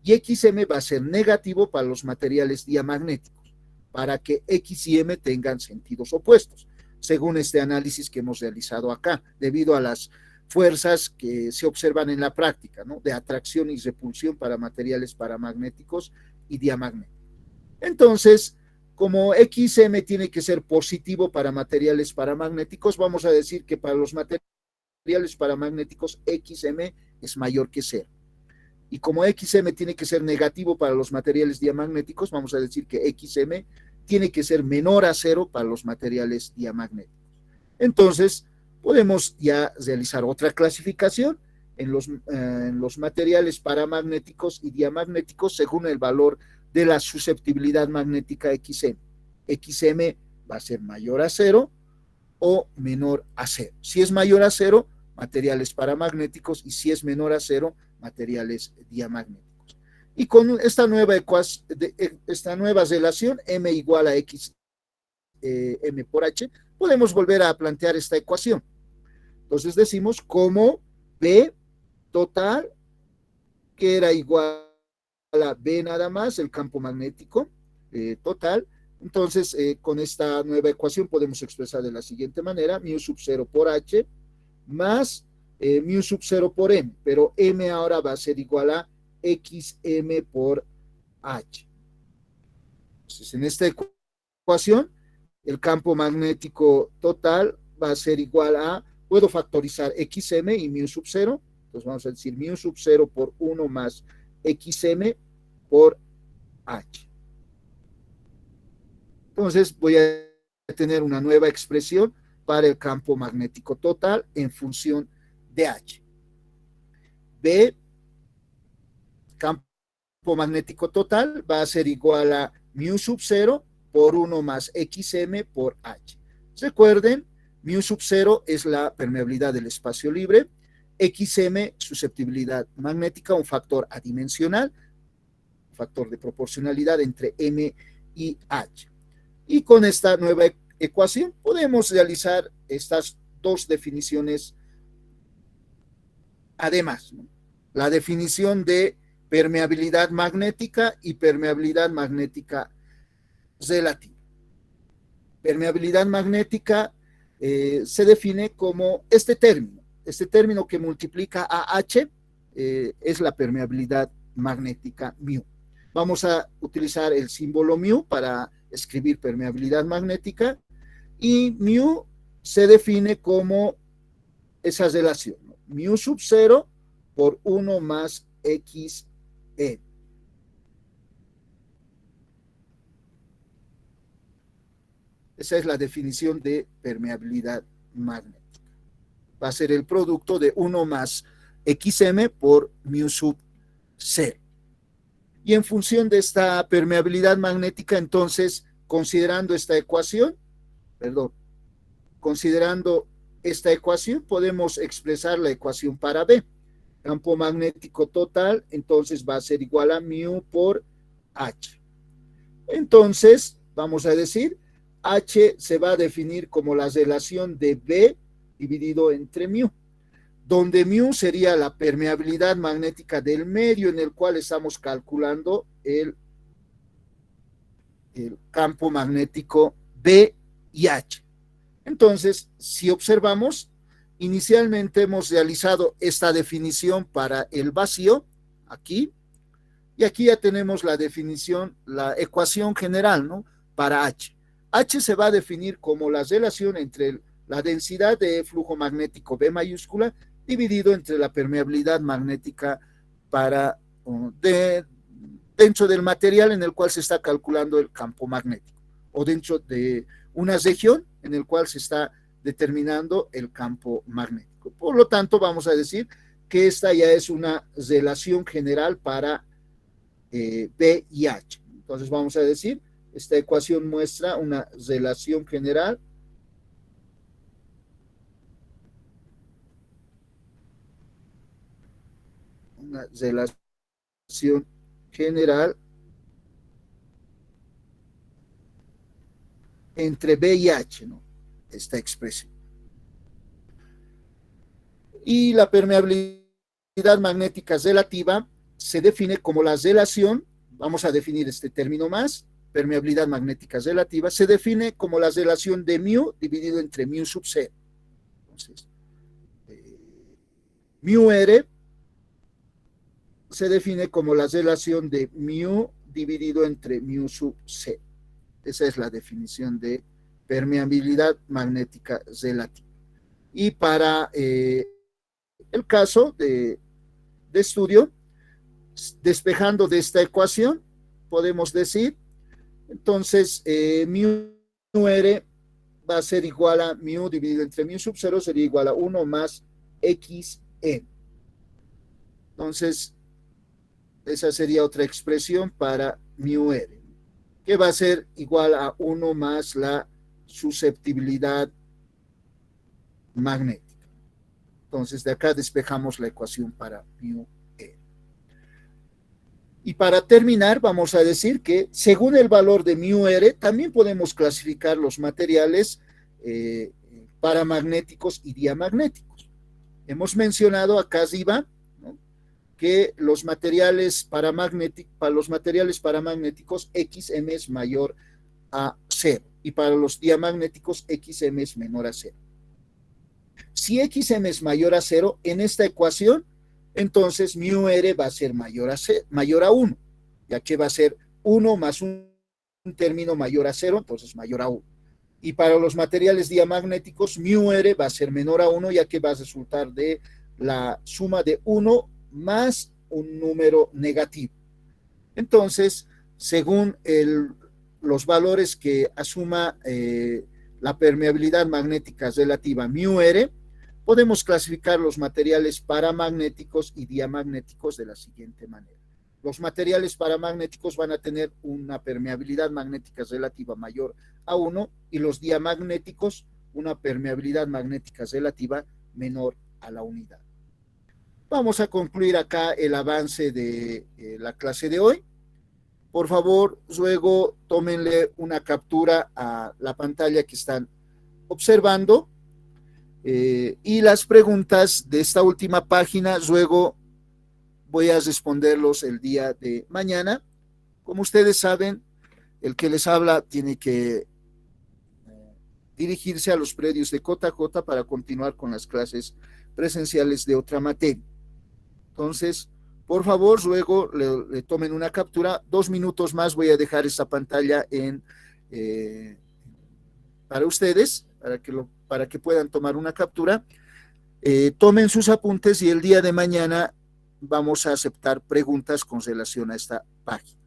Y XM va a ser negativo para los materiales diamagnéticos, para que X y M tengan sentidos opuestos, según este análisis que hemos realizado acá, debido a las fuerzas que se observan en la práctica, ¿no? De atracción y repulsión para materiales paramagnéticos y diamagnéticos. Entonces, como XM tiene que ser positivo para materiales paramagnéticos, vamos a decir que para los materiales materiales paramagnéticos, XM es mayor que 0. Y como XM tiene que ser negativo para los materiales diamagnéticos, vamos a decir que XM tiene que ser menor a 0 para los materiales diamagnéticos. Entonces, podemos ya realizar otra clasificación en los materiales paramagnéticos y diamagnéticos según el valor de la susceptibilidad magnética XM. XM va a ser mayor a 0 o menor a 0. Si es mayor a 0, materiales paramagnéticos, y si es menor a 0, materiales diamagnéticos. Y con esta nueva relación, M igual a X, M por H, podemos volver a plantear esta ecuación. Entonces decimos como B total, que era igual a B nada más, el campo magnético total. Entonces, con esta nueva ecuación podemos expresar de la siguiente manera: mu sub 0 por H más mu sub 0 por M, pero M ahora va a ser igual a XM por H. Entonces, en esta ecuación, el campo magnético total va a ser igual a, puedo factorizar XM y mu sub 0, entonces vamos a decir mu sub 0 por 1 más XM por H. Entonces voy a tener una nueva expresión para el campo magnético total en función de H. B, campo magnético total, va a ser igual a mu sub 0 por 1 más XM por H. Recuerden, mu sub 0 es la permeabilidad del espacio libre, XM, susceptibilidad magnética, un factor adimensional, un factor de proporcionalidad entre M y H. Y con esta nueva ecuación podemos realizar estas dos definiciones además, ¿no? La definición de permeabilidad magnética y permeabilidad magnética relativa. Permeabilidad magnética se define como este término que multiplica a H es la permeabilidad magnética mu. Vamos a utilizar el símbolo mu para escribir permeabilidad magnética, y mu se define como esa relación, ¿no? Mu sub 0 por 1 más XE. Esa es la definición de permeabilidad magnética. Va a ser el producto de 1 más XM por mu sub 0. Y en función de esta permeabilidad magnética, entonces, considerando esta ecuación, podemos expresar la ecuación para B. Campo magnético total, entonces va a ser igual a mu por H. Entonces, vamos a decir, H se va a definir como la relación de B dividido entre mu, donde mu sería la permeabilidad magnética del medio en el cual estamos calculando el campo magnético B y H. Entonces, si observamos, inicialmente hemos realizado esta definición para el vacío, aquí, y aquí ya tenemos la definición, la ecuación general, ¿no? Para H. H se va a definir como la relación entre la densidad de flujo magnético B mayúscula dividido entre la permeabilidad magnética dentro del material en el cual se está calculando el campo magnético, o dentro de una región en el cual se está determinando el campo magnético. Por lo tanto, vamos a decir que esta ya es una relación general para B y H. Entonces vamos a decir, esta ecuación muestra una relación general entre B y H, ¿no? Esta expresión. Y la permeabilidad magnética relativa se define como la relación, vamos a definir este término más, permeabilidad magnética relativa, se define como la relación de mu dividido entre mu sub 0. Entonces, mu R se define como la relación de mu dividido entre mu sub 0. Esa es la definición de permeabilidad magnética relativa. Y para el caso de estudio, despejando de esta ecuación, podemos decir, entonces, mu r va a ser igual a mu dividido entre mu sub 0 sería igual a 1 más xn. Entonces, esa sería otra expresión para mu r, que va a ser igual a 1 más la susceptibilidad magnética. Entonces, de acá despejamos la ecuación para mu r. Y para terminar, vamos a decir que según el valor de mu r, también podemos clasificar los materiales paramagnéticos y diamagnéticos. Hemos mencionado acá arriba, ¿no?, que los materiales paramagnéticos xm es mayor a 0 y para los diamagnéticos xm es menor a 0. Si xm es mayor a 0 en esta ecuación, entonces mu r va a ser mayor a 1, ya que va a ser 1 más un término mayor a 0, entonces mayor a 1. Y para los materiales diamagnéticos, mu r va a ser menor a 1, ya que va a resultar de la suma de 1 más un número negativo. Entonces, según los valores que asuma la permeabilidad magnética relativa mu r, podemos clasificar los materiales paramagnéticos y diamagnéticos de la siguiente manera. Los materiales paramagnéticos van a tener una permeabilidad magnética relativa mayor a 1 y los diamagnéticos una permeabilidad magnética relativa menor a la unidad. Vamos a concluir acá el avance de la clase de hoy. Por favor, luego tómenle una captura a la pantalla que están observando. Y las preguntas de esta última página, luego voy a responderlos el día de mañana. Como ustedes saben, el que les habla tiene que dirigirse a los predios de JJ para continuar con las clases presenciales de otra materia. Entonces, por favor, luego le tomen una captura. 2 minutos más voy a dejar esta pantalla para ustedes, para que puedan tomar una captura. Tomen sus apuntes y el día de mañana vamos a aceptar preguntas con relación a esta página.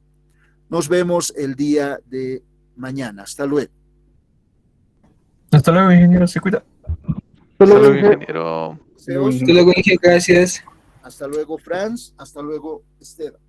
Nos vemos el día de mañana. Hasta luego. Hasta luego, ingeniero. Se cuida. Hasta luego, ingeniero. Seos. Hasta luego, ingeniero. Gracias. Hasta luego, Franz. Hasta luego, Esteban.